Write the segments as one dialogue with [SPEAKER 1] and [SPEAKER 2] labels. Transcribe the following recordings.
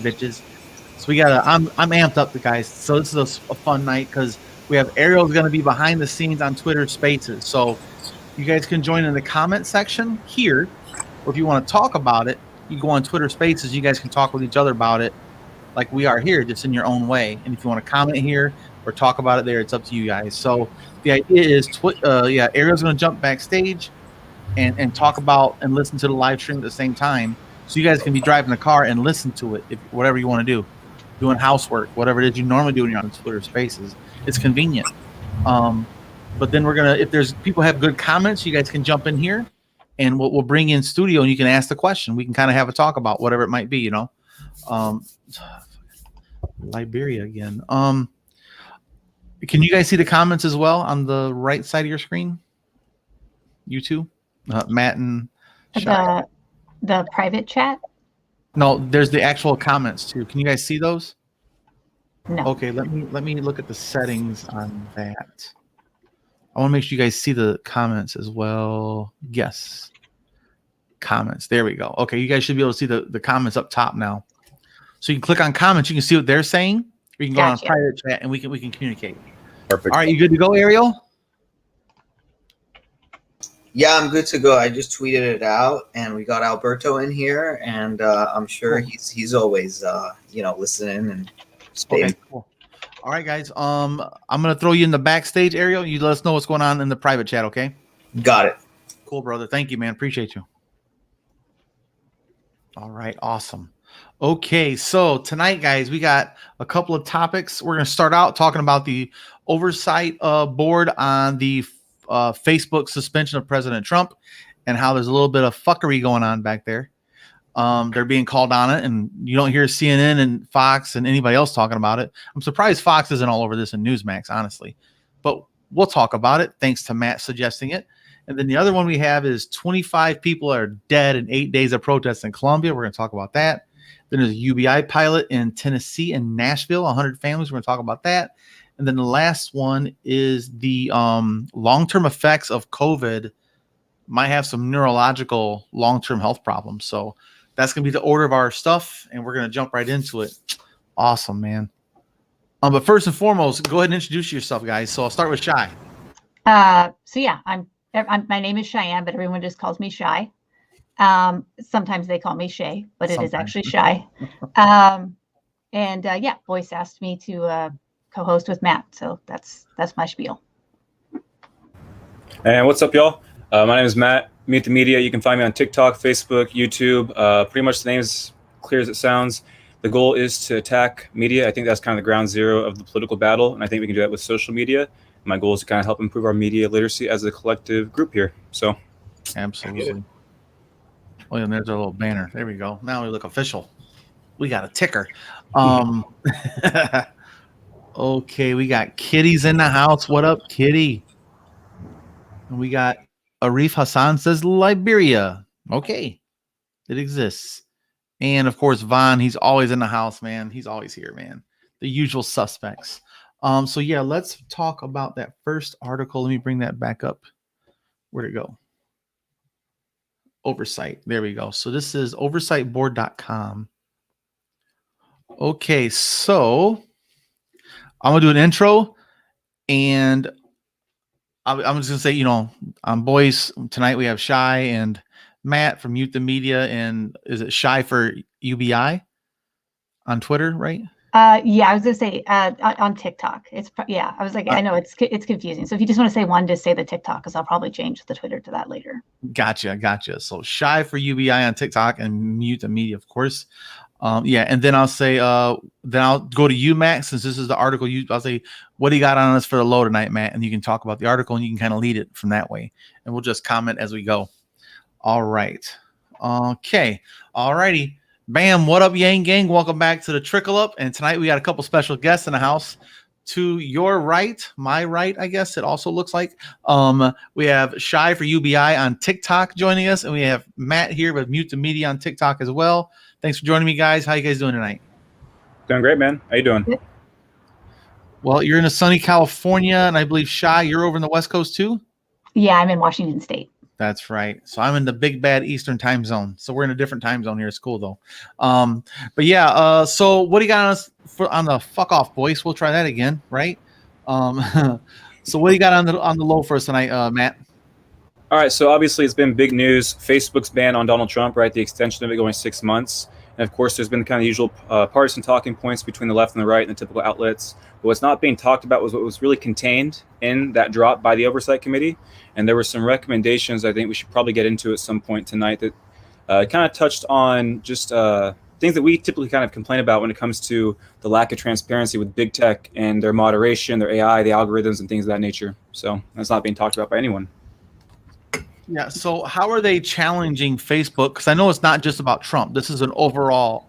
[SPEAKER 1] bitches. So we got I'm amped up, the guys. So this is a fun night because we have Ariel's going to be behind the scenes on Twitter Spaces. So you guys can join in the comment section here, or if you want to talk about it, you go on Twitter Spaces. You guys can talk with each other about it, like we are here, just in your own way. And if you want to comment here or talk about it there, it's up to you guys. So the idea is, Ariel's going to jump backstage and talk about and listen to the live stream at the same time. So you guys can be driving the car and listen to it, if whatever you want to do, doing housework, whatever it is you normally do when you're on Twitter Spaces. It's convenient. But then if there's people have good comments, you guys can jump in here, and we'll bring in studio, and you can ask the question. We can kind of have a talk about whatever it might be, Liberia again. Can you guys see the comments as well on the right side of your screen? You two, Matt and Shai.
[SPEAKER 2] The private chat.
[SPEAKER 1] No, there's the actual comments too. Can you guys see those?
[SPEAKER 2] No.
[SPEAKER 1] Okay, let me look at the settings on that. I want to make sure you guys see the comments as well. Yes. Comments. There we go. Okay, you guys should be able to see the comments up top now. So you can click on comments, you can see what they're saying, or you can go on private chat and we can communicate.
[SPEAKER 3] Perfect.
[SPEAKER 1] All right, you good to go, Ariel?
[SPEAKER 4] Yeah, I'm good to go. I just tweeted it out, and we got Alberto in here, and I'm sure he's always listening and staying.
[SPEAKER 1] Okay, cool. All right, guys. I'm gonna throw you in the backstage, Ariel. You let us know what's going on in the private chat, okay?
[SPEAKER 4] Got it.
[SPEAKER 1] Cool, brother. Thank you, man. Appreciate you. All right, awesome. Okay, so tonight, guys, we got a couple of topics. We're gonna start out talking about the oversight board on the Facebook suspension of President Trump and how there's a little bit of fuckery going on back there. They're being called on it, and you don't hear CNN and Fox and anybody else talking about it. I'm surprised Fox isn't all over this in Newsmax, honestly. But we'll talk about it, thanks to Matt suggesting it. And then the other one we have is 25 people are dead in 8 days of protests in Colombia. We're going to talk about that. Then there's a UBI pilot in Tennessee and Nashville, 100 families. We're going to talk about that. And then the last one is the long-term effects of COVID might have some neurological long-term health problems. So that's going to be the order of our stuff, and we're going to jump right into it. Awesome, man. But first and foremost, go ahead and introduce yourself, guys. So I'll start with Shai.
[SPEAKER 2] So yeah, my name is Cheyenne, but everyone just calls me Shai. Sometimes they call me Shay, but it is actually Shai. Boyce asked me to co-host with Matt, so that's my spiel.
[SPEAKER 3] And what's up, y'all? My name is Matt, Mute the Media. You can find me on TikTok, Facebook, YouTube. Pretty much the name is clear as it sounds. The goal is to attack media. I think that's kind of the ground zero of the political battle, and I think we can do that with social media. My goal is to kind of help improve our media literacy as a collective group here. So,
[SPEAKER 1] absolutely. Oh, and there's our little banner. There we go. Now we look official. We got a ticker. Okay, we got Kitty's in the house. What up, Kitty? And we got Arif Hassan says Liberia. Okay, it exists. And of course, Vaughn, he's always in the house, man. He's always here, man. The usual suspects. So yeah, let's talk about that first article. Let me bring that back up. Where'd it go? Oversight. There we go. So this is oversightboard.com. Okay, so I'm gonna do an intro, and I'm just gonna say, on boys tonight we have Shai and Matt from Mute the Media, and is it Shai for UBI on Twitter, right?
[SPEAKER 2] Yeah, I was gonna say on TikTok. I was like, I know it's confusing. So if you just want to say one, just say the TikTok, because I'll probably change the Twitter to that later. Gotcha. So Shai for UBI on TikTok and Mute the Media, of course. And then I'll say, then I'll go to you, Matt, since this is the article. I'll say, what do you got on us for the low tonight, Matt? And you can talk about the article, and you can kind of lead it from that way. And we'll just comment as we go. All right. Okay. All righty. Bam. What up, Yang Gang? Welcome back to the Trickle Up. And tonight we got a couple special guests in the house. To your right, my right, I guess it also looks like. We have Shai for UBI on TikTok joining us, and we have Matt here with Mute the Media on TikTok as well. Thanks for joining me, guys. How you guys doing tonight?
[SPEAKER 3] Doing great, man. How you doing?
[SPEAKER 1] Well, you're in sunny California, and I believe, Shai, you're over in the West Coast too?
[SPEAKER 2] Yeah, I'm in Washington State.
[SPEAKER 1] That's right. So I'm in the big bad Eastern time zone. So we're in a different time zone here. It's cool though. But yeah. So what do you got on us on the fuck off voice? We'll try that again, right? So what do you got on the low for us tonight, Matt?
[SPEAKER 3] All right, so obviously it's been big news. Facebook's ban on Donald Trump, right? The extension of it going 6 months. And of course, there's been kind of the usual partisan talking points between the left and the right and the typical outlets. But what's not being talked about was what was really contained in that drop by the Oversight Committee. And there were some recommendations I think we should probably get into at some point tonight that kind of touched on just things that we typically kind of complain about when it comes to the lack of transparency with big tech and their moderation, their AI, the algorithms, and things of that nature. So that's not being talked about by anyone.
[SPEAKER 1] Yeah. So how are they challenging Facebook? Because I know it's not just about Trump. This is an overall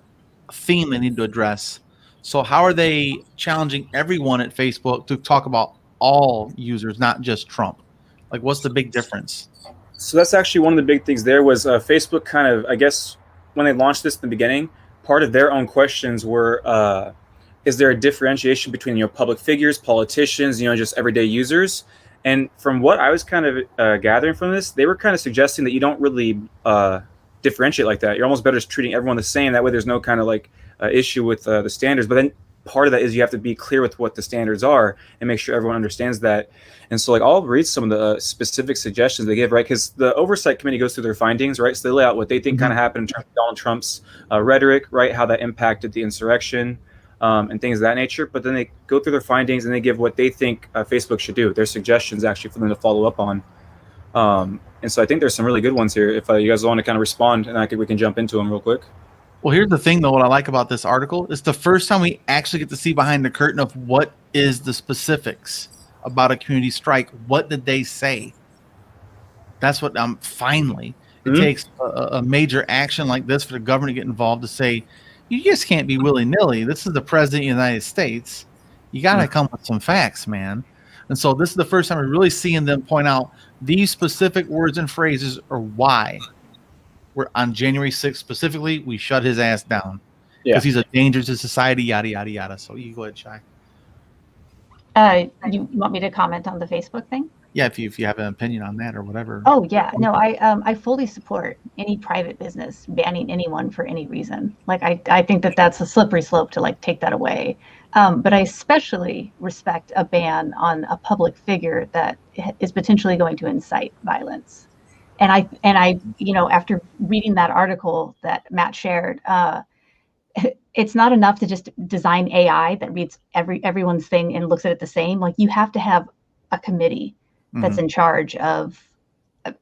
[SPEAKER 1] theme they need to address. So how are they challenging everyone at Facebook to talk about all users, not just Trump? Like, what's the big difference?
[SPEAKER 3] So that's actually one of the big things there was Facebook kind of, I guess, when they launched this in the beginning, part of their own questions were, is there a differentiation between, public figures, politicians, just everyday users? And from what I was kind of gathering from this, they were kind of suggesting that you don't really differentiate like that. You're almost better just treating everyone the same. That way there's no kind of issue with the standards. But then part of that is you have to be clear with what the standards are and make sure everyone understands that. And so I'll read some of the specific suggestions they give, right? Because the Oversight Committee goes through their findings, right? So they lay out what they think kind of happened in terms of Donald Trump's rhetoric, right? How that impacted the insurrection. And things of that nature, but then they go through their findings and they give what they think Facebook should do. Their suggestions actually for them to follow up on. And so I think there's some really good ones here. If you guys want to kind of respond, and we can jump into them real quick.
[SPEAKER 1] Well, here's the thing, though. What I like about this article is the first time we actually get to see behind the curtain of what is the specifics about a community strike. What did they say? That's what finally it takes a major action like this for the government to get involved to say, you just can't be willy-nilly. This is the president of the United States. You got to come with some facts, man. And so this is the first time we're really seeing them point out these specific words and phrases or why we're on January 6th specifically, we shut his ass down because he's a danger to society, yada, yada, yada. So you go ahead, Shai.
[SPEAKER 2] You want me to comment on the Facebook thing?
[SPEAKER 1] Yeah, if you have an opinion on that or whatever.
[SPEAKER 2] Oh yeah, no, I fully support any private business banning anyone for any reason. I think that's a slippery slope to take that away. But I especially respect a ban on a public figure that is potentially going to incite violence. And I after reading that article that Matt shared, it's not enough to just design AI that reads everyone's thing and looks at it the same. You have to have a committee that's in charge of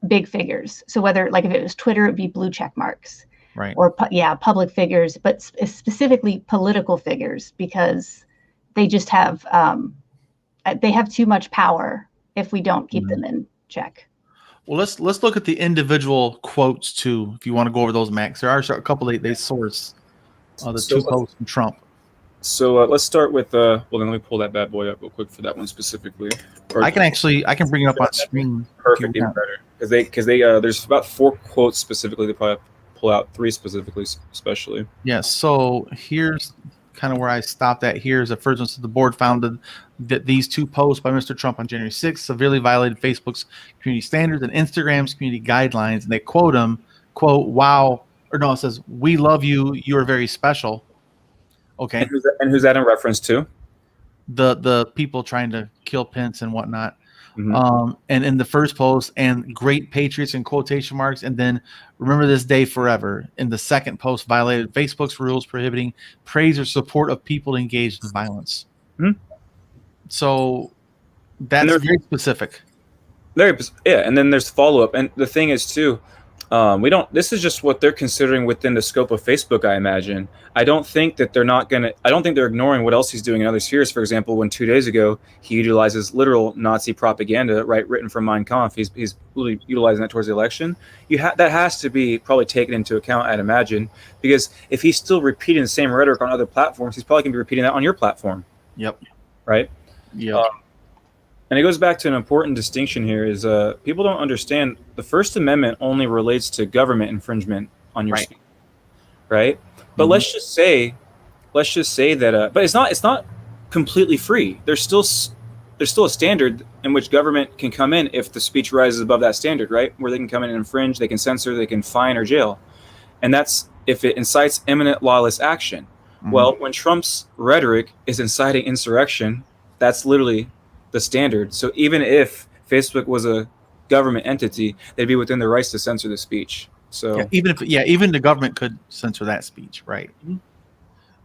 [SPEAKER 2] big figures. So whether if it was Twitter, it'd be blue check marks,
[SPEAKER 1] right?
[SPEAKER 2] Or public figures, but specifically political figures, because they just have too much power if we don't keep them in check.
[SPEAKER 1] Well, let's look at the individual quotes too. If you want to go over those, Max, there are a couple they source two quotes from Trump.
[SPEAKER 3] So let's start with well, then let me pull that bad boy up real quick for that one specifically.
[SPEAKER 1] I can bring it up on screen.
[SPEAKER 3] Perfect, even better, because they there's about 4 quotes specifically. They probably pull out 3 specifically, especially.
[SPEAKER 1] Yes. So here's kind of where I stopped at. Here's the first one. So the board found that these 2 posts by Mr. Trump on January 6th severely violated Facebook's community standards and Instagram's community guidelines. And they quote him, quote, "Wow," or no, it says, "We love you. You are very special." Okay.
[SPEAKER 3] And who's that in reference to?
[SPEAKER 1] The people trying to kill Pence and whatnot. And in the first post, and great patriots in quotation marks, and then remember this day forever. In the second post, violated Facebook's rules prohibiting praise or support of people engaged in violence. So that's very specific.
[SPEAKER 3] And then there's follow-up. And the thing is too, this is just what they're considering within the scope of Facebook, I imagine. I don't think that I don't think they're ignoring what else he's doing in other spheres. For example, when 2 days ago, he utilizes literal Nazi propaganda, right, written from Mein Kampf. He's really utilizing that towards the election. That has to be probably taken into account, I'd imagine, because if he's still repeating the same rhetoric on other platforms, he's probably going to be repeating that on your platform.
[SPEAKER 1] Yep.
[SPEAKER 3] Right?
[SPEAKER 1] Yep.
[SPEAKER 3] And it goes back to an important distinction here is people don't understand the First Amendment only relates to government infringement on your speech, right? But let's just say that, but it's not completely free. There's still there's still a standard in which government can come in if the speech rises above that standard, right? Where they can come in and infringe, they can censor, they can fine or jail. And that's if it incites imminent lawless action. Mm-hmm. Well, when Trump's rhetoric is inciting insurrection, that's literally the standard. So even if Facebook was a government entity, they'd be within their rights to censor the speech. So
[SPEAKER 1] even the government could censor that speech, right? Mm-hmm.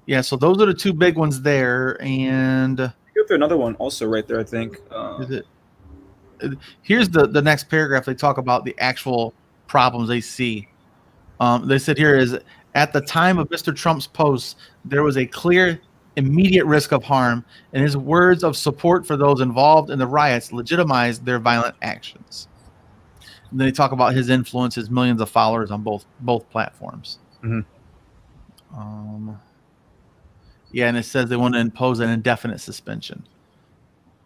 [SPEAKER 1] Yeah, so those are the two big ones there, and
[SPEAKER 3] go through another one also right there, I think.
[SPEAKER 1] Here's the next paragraph. They talk about the actual problems they see. They said here is, at the time of Mr. Trump's post, there was a clear, immediate risk of harm, and his words of support for those involved in the riots legitimized their violent actions. And then they talk about his influence, his millions of followers on both platforms.
[SPEAKER 3] Mm-hmm.
[SPEAKER 1] Yeah, and it says they want to impose an indefinite suspension.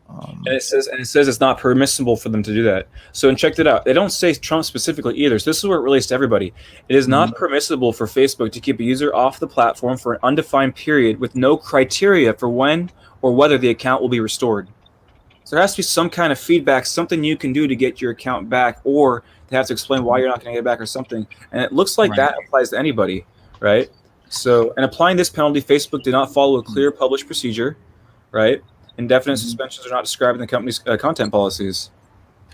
[SPEAKER 3] And it says it's not permissible for them to do that. So, and check it out. They don't say Trump specifically either. So this is where it relates to everybody. It is not permissible for Facebook to keep a user off the platform for an undefined period with no criteria for when or whether the account will be restored. So there has to be some kind of feedback, something you can do to get your account back, or they have to explain why you're not going to get it back or something. And it looks like that applies to anybody, right? So, and applying this penalty, Facebook did not follow a clear published procedure, right? Indefinite suspensions are not described in the company's content policies.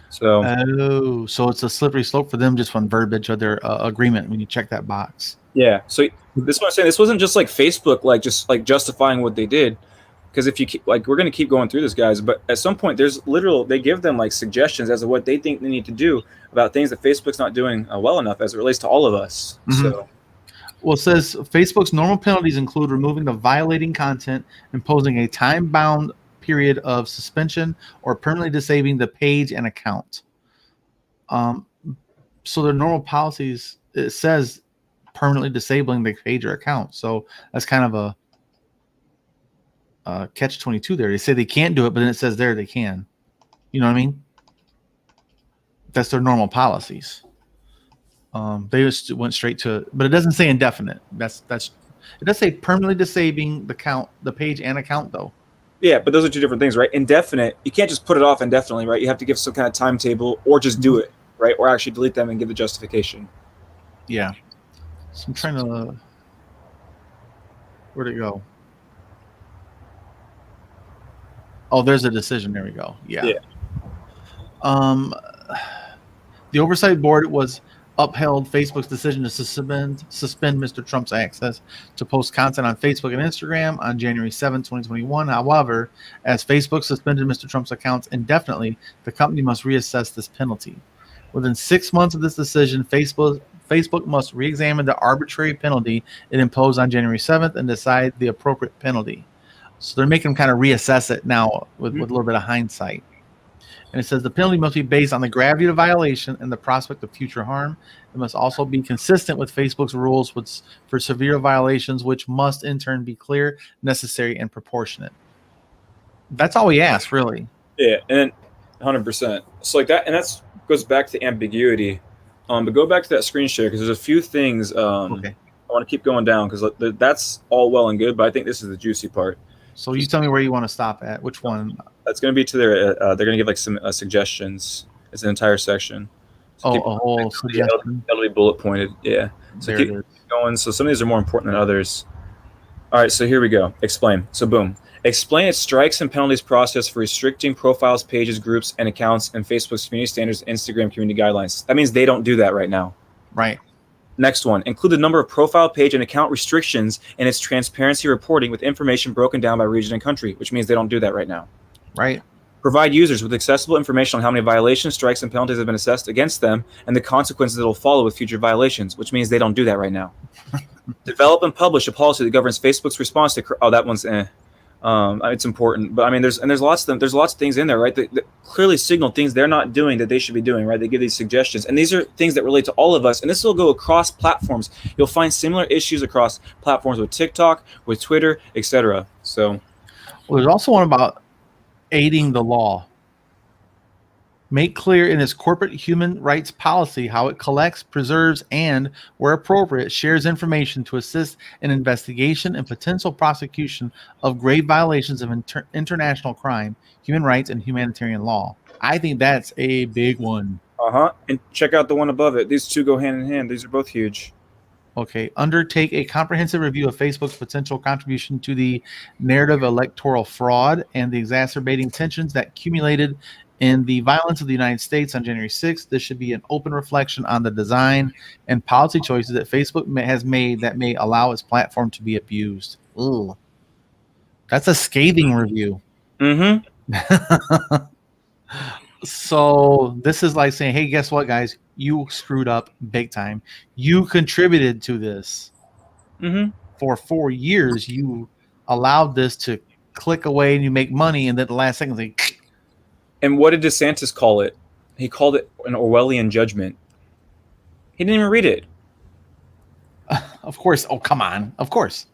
[SPEAKER 3] So,
[SPEAKER 1] so it's a slippery slope for them just from verbiage of their agreement when you check that box.
[SPEAKER 3] Yeah. So this is what I'm saying. This wasn't just like Facebook, just justifying what they did. Because if you keep, we're going to keep going through this, guys, but at some point they give them suggestions as to what they think they need to do about things that Facebook's not doing well enough as it relates to all of us. Mm-hmm. So.
[SPEAKER 1] Well, it says Facebook's normal penalties include removing the violating content, imposing a time-bound period of suspension, or permanently disabling the page and account. So their normal policies, it says permanently disabling the page or account. So that's kind of a catch-22 there. They say they can't do it, but then it says there they can. You know what I mean? That's their normal policies. They just went straight to, but it doesn't say indefinite. That's it does say permanently disabling the page and account though.
[SPEAKER 3] Yeah, but those are two different things, right? Indefinite, you can't just put it off indefinitely, right? You have to give some kind of timetable, or just do it, right? Or actually delete them and give the justification.
[SPEAKER 1] Yeah. So I'm trying to. Where'd it go? Oh, there's a decision. There we go. Yeah. The oversight board upheld Facebook's decision to suspend Mr. Trump's access to post content on Facebook and Instagram on January 7, 2021. However, as Facebook suspended Mr. Trump's accounts indefinitely, the company must reassess this penalty. Within 6 months of this decision, Facebook must re-examine the arbitrary penalty it imposed on January 7th and decide the appropriate penalty. So they're making them kind of reassess it now with a little bit of hindsight. And it says the penalty must be based on the gravity of the violation and the prospect of future harm. It must also be consistent with Facebook's rules for severe violations, which must in turn be clear, necessary, and proportionate. That's all we ask, really.
[SPEAKER 3] Yeah, and 100%. So that, and that goes back to ambiguity. But go back to that screen share, because there's a few things okay. I want to keep going down, because that's all well and good, but I think this is the juicy part.
[SPEAKER 1] So you tell me where you want to stop at. Which one?
[SPEAKER 3] That's going to be to their. They're going to give some suggestions. It's an entire section. So
[SPEAKER 1] a whole suggestion.
[SPEAKER 3] That'll be bullet pointed. Yeah. So keep going. So some of these are more important than others. All right. So here we go. Explain. So boom. Explain its strikes and penalties process for restricting profiles, pages, groups, and accounts, and Facebook's community standards, Instagram community guidelines. That means they don't do that right now.
[SPEAKER 1] Right.
[SPEAKER 3] Next one, include the number of profile, page, and account restrictions in its transparency reporting with information broken down by region and country, which means they don't do that right now.
[SPEAKER 1] Right.
[SPEAKER 3] Provide users with accessible information on how many violations, strikes, and penalties have been assessed against them and the consequences that will follow with future violations, which means they don't do that right now. Develop and publish a policy that governs Facebook's response to. Oh, that one's it's important, but I mean, there's lots of things in there, right? That clearly signal things they're not doing that they should be doing, right? They give these suggestions, and these are things that relate to all of us, and this will go across platforms. You'll find similar issues across platforms with TikTok, with Twitter, etc. So,
[SPEAKER 1] well, there's also one about aiding the law. make clear in its corporate human rights policy how it collects, preserves, and, where appropriate, shares information to assist in investigation and potential prosecution of grave violations of international crime, human rights, and humanitarian law. I think that's a big one.
[SPEAKER 3] And check out the one above it. These two go hand in hand. These are both huge.
[SPEAKER 1] Okay. Undertake a comprehensive review of Facebook's potential contribution to the narrative electoral fraud and the exacerbating tensions that accumulated in the violence of the United States on January 6th. This should be an open reflection on the design and policy choices that Facebook has made that may allow its platform to be abused. Ooh. That's a scathing review. So this is like saying, hey, guess what, guys? You screwed up big time. You contributed to this. For 4 years. You allowed this to click away and you make money, and then the last second they.
[SPEAKER 3] And what did DeSantis call it? He called it an Orwellian judgment. He didn't even read it.
[SPEAKER 1] Of course. Oh, come on. Of course.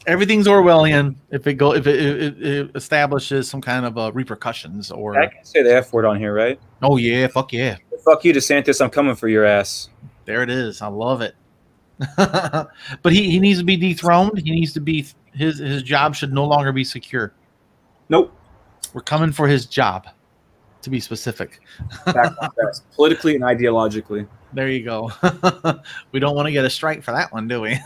[SPEAKER 1] Everything's Orwellian if it establishes some kind of repercussions or.
[SPEAKER 3] I can say the F word on here, right?
[SPEAKER 1] Oh yeah, fuck yeah.
[SPEAKER 3] Fuck you, DeSantis. I'm coming for your ass.
[SPEAKER 1] There it is. I love it. But he needs to be dethroned. He needs to be his job should no longer be secure.
[SPEAKER 3] Nope.
[SPEAKER 1] We're coming for his job, to be specific.
[SPEAKER 3] Politically and ideologically.
[SPEAKER 1] There you go. We don't want to get a strike for that one, do we?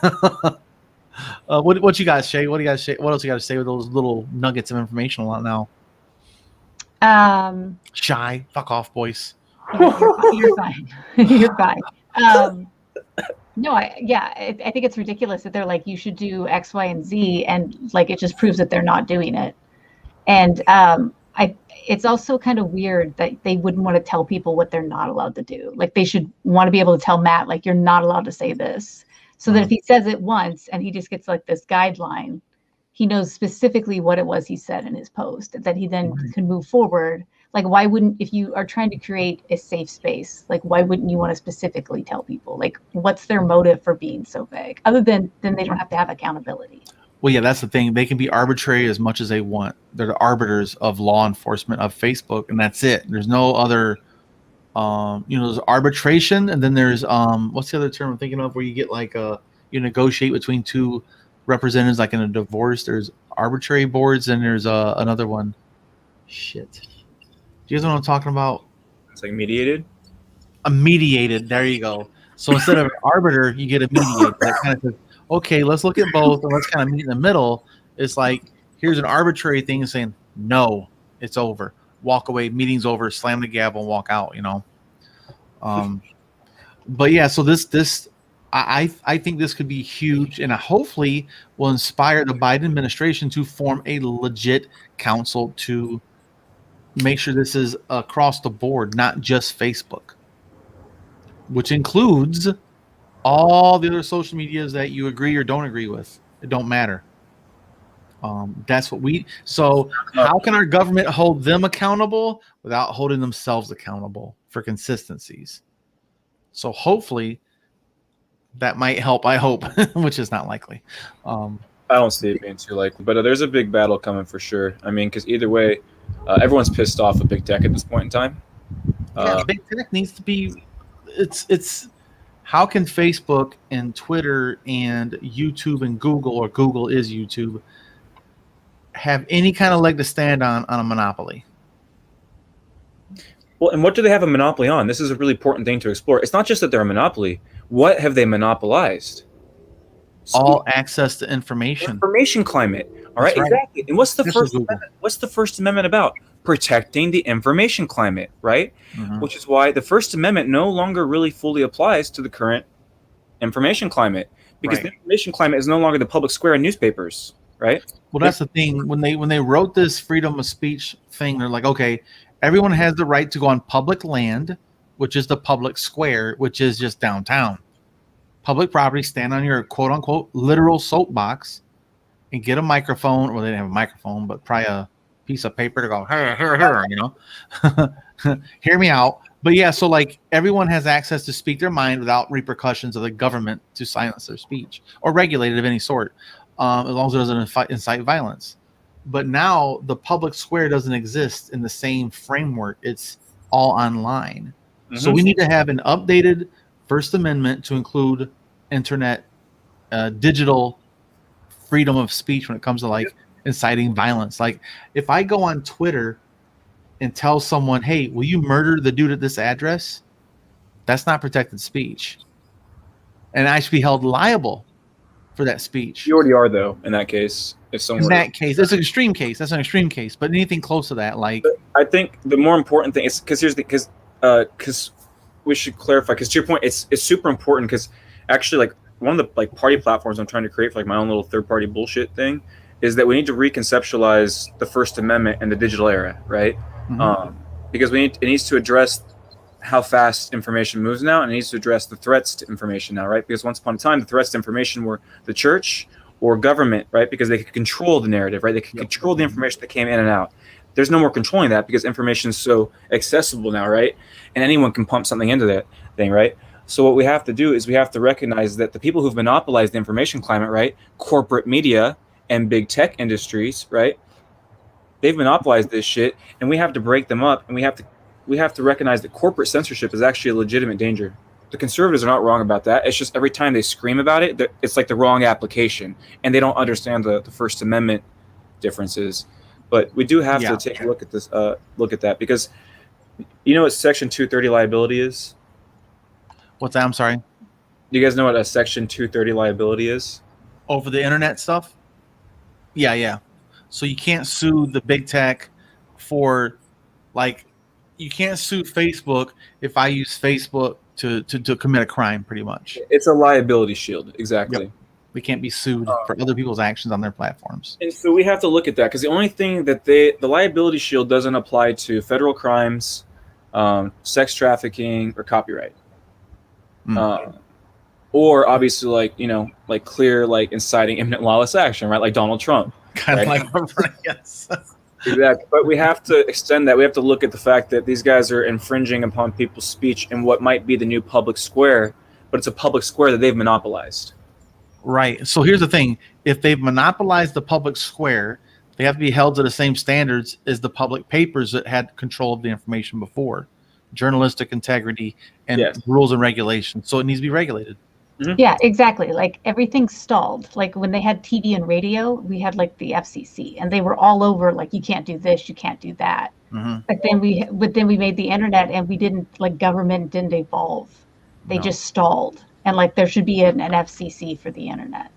[SPEAKER 1] What you guys say? What do you guys say? What else you got to say with those little nuggets of information now? Shy. Fuck off, boys.
[SPEAKER 2] You're fine. You're fine. No, I think it's ridiculous that they're like, you should do X, Y, and Z, and like it just proves that they're not doing it. And it's also kind of weird that they wouldn't want to tell people what they're not allowed to do. Like they should want to be able to tell Matt, like, you're not allowed to say this. So that if he says it once and he just gets like this guideline, he knows specifically what it was he said in his post, that he then can move forward. Like, why wouldn't, if you are trying to create a safe space, like, why wouldn't you want to specifically tell people? Like, what's their motive for being so vague? Other than then they don't have to have accountability. Well, yeah, that's the thing. They can be arbitrary as much as they want. They're the arbiters of law enforcement of Facebook, and that's it. There's no other, there's arbitration, and then there's, what's the other term I'm thinking of where you get like, you negotiate between two representatives, like in a divorce. There's arbitrary boards, and there's another one. Shit. Do you guys know what I'm talking about?
[SPEAKER 3] It's like mediated?
[SPEAKER 1] A mediated. There you go. So instead of an arbiter, you get a mediated. That kind of says, okay, let's look at both and let's kind of meet in the middle. It's like, here's an arbitrary thing saying, no, it's over. Walk away, meeting's over, slam the gavel and walk out, But yeah, so this I think this could be huge, and hopefully will inspire the Biden administration to form a legit council to make sure this is across the board, not just Facebook, which includes all the other social medias that you agree or don't agree with. It don't matter. That's what so how can our government hold them accountable without holding themselves accountable for consistencies? So hopefully that might help, I hope, which is not likely.
[SPEAKER 3] I don't see it being too likely, but there's a big battle coming for sure. I mean, because either way, everyone's pissed off with big tech at this point in time.
[SPEAKER 1] Big tech needs to be. It's how can Facebook and Twitter and YouTube and Google, or Google is YouTube, have any kind of leg to stand on a monopoly?
[SPEAKER 3] Well, and what do they have a monopoly on? This is a really important thing to explore. It's not just that they're a monopoly. What have they monopolized?
[SPEAKER 1] All access to information.
[SPEAKER 3] Information climate. All right, exactly. And what's the First Amendment? What's the First Amendment about? Protecting the information climate, right? Which is why the First Amendment no longer really fully applies to the current information climate, because the information climate is no longer the public square in newspapers, right?
[SPEAKER 1] Well, that's the thing. When they wrote this freedom of speech thing, they're like, okay, everyone has the right to go on public land, which is the public square, which is just downtown. Public property, stand on your quote unquote literal soapbox and get a microphone. Well, they didn't have a microphone, but probably a piece of paper to go, hear me out. But yeah, so like everyone has access to speak their mind without repercussions of the government to silence their speech or regulate it of any sort, as long as it doesn't incite violence. But now the public square doesn't exist in the same framework. It's all online. So we need to have an updated First Amendment to include internet, digital freedom of speech when it comes to like inciting violence. Like if I go on Twitter and tell someone, hey, will you murder the dude at this address? That's not protected speech. And I should be held liable for that speech.
[SPEAKER 3] You already are, though, in that case. If someone
[SPEAKER 1] in that case, that's an extreme case. That's an extreme case. But anything close to that, like
[SPEAKER 3] I think the more important thing is because we should clarify, because to your point, it's super important, because actually, like, one of the like party platforms I'm trying to create for like my own little third party bullshit thing is that we need to reconceptualize the First Amendment in the digital era, right? Because it needs to address how fast information moves now, and it needs to address the threats to information now, right? Because once upon a time, the threats to information were the church or government, right? Because they could control the narrative, right? They could control the information that came in and out. There's no more controlling that because information is so accessible now, right? And anyone can pump something into that thing, right? So what we have to do is we have to recognize that the people who've monopolized the information climate, right? Corporate media and big tech industries, right? They've monopolized this shit, and we have to break them up, and we have to recognize that corporate censorship is actually a legitimate danger. The conservatives are not wrong about that. It's just every time they scream about it, it's like the wrong application, and they don't understand the First Amendment differences. But we do have to take a look at this, look at that, because you know what Section 230 liability is?
[SPEAKER 1] What's that? I'm sorry.
[SPEAKER 3] Do you guys know what a Section 230 liability is?
[SPEAKER 1] Over the internet stuff? Yeah. So you can't sue the big tech for, like, you can't sue Facebook if I use Facebook to commit a crime, pretty much.
[SPEAKER 3] It's a liability shield, exactly.
[SPEAKER 1] Yep. We can't be sued for other people's actions on their platforms.
[SPEAKER 3] And so we have to look at that, because the only thing that the liability shield doesn't apply to federal crimes, sex trafficking, or copyright. Or obviously, like, you know, like clear, like inciting imminent lawless action, right? Like Donald Trump.
[SPEAKER 1] Kind of like, yes.
[SPEAKER 3] Exactly. But we have to extend that. We have to look at the fact that these guys are infringing upon people's speech in what might be the new public square, but it's a public square that they've monopolized.
[SPEAKER 1] Right. So here's the thing. If they've monopolized the public square, they have to be held to the same standards as the public papers that had control of the information before. Journalistic integrity and rules and regulations. So it needs to be regulated.
[SPEAKER 2] Yeah, exactly. Like everything's stalled. Like when they had TV and radio, we had like the FCC, and they were all over. Like, you can't do this, you can't do that. But then we made the internet, and we didn't, like, government didn't evolve. They just stalled. And like there should be an FCC for the internet.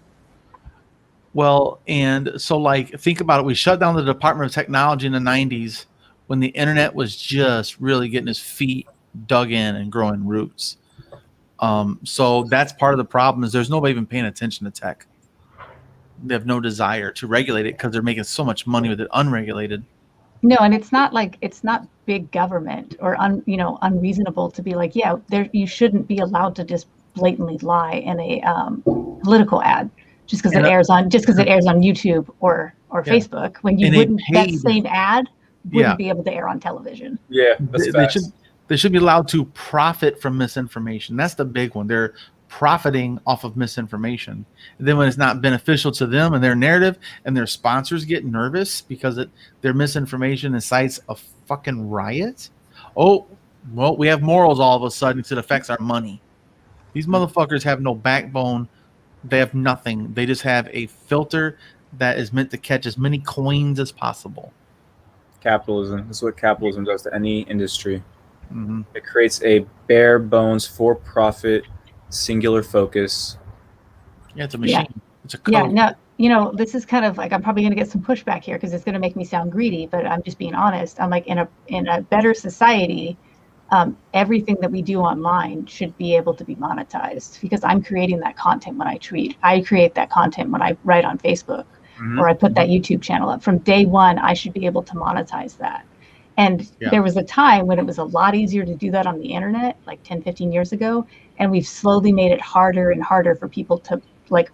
[SPEAKER 1] Well, and so like think about it. We shut down the Department of Technology in the 90s when the internet was just really getting its feet dug in and growing roots. So that's part of the problem, is there's nobody even paying attention to tech. They have no desire to regulate it because they're making so much money with it unregulated.
[SPEAKER 2] No, and it's not big government or unreasonable to be like, you shouldn't be allowed to just blatantly lie in a political ad just because it airs on YouTube or Facebook, when you wouldn't, that same ad wouldn't be able to air on television.
[SPEAKER 3] Yeah, that's
[SPEAKER 1] they should be allowed to profit from misinformation. That's the big one. They're profiting off of misinformation. And then when it's not beneficial to them and their narrative, and their sponsors get nervous because their misinformation incites a fucking riot. Oh, well, we have morals all of a sudden because it affects our money. These motherfuckers have no backbone. They have nothing. They just have a filter that is meant to catch as many coins as possible.
[SPEAKER 3] Capitalism. This is what capitalism does to any industry. It creates a bare bones, for-profit, singular focus. Yeah,
[SPEAKER 1] it's a machine.
[SPEAKER 2] Yeah.
[SPEAKER 1] It's a code.
[SPEAKER 2] Yeah, no, this is kind of like, I'm probably going to get some pushback here because it's going to make me sound greedy, but I'm just being honest. I'm like, in a better society, everything that we do online should be able to be monetized, because I'm creating that content when I tweet. I create that content when I write on Facebook, or I put that YouTube channel up. From day one, I should be able to monetize that. And there was a time when it was a lot easier to do that on the internet, like 10, 15 years ago. And we've slowly made it harder and harder for people to, like,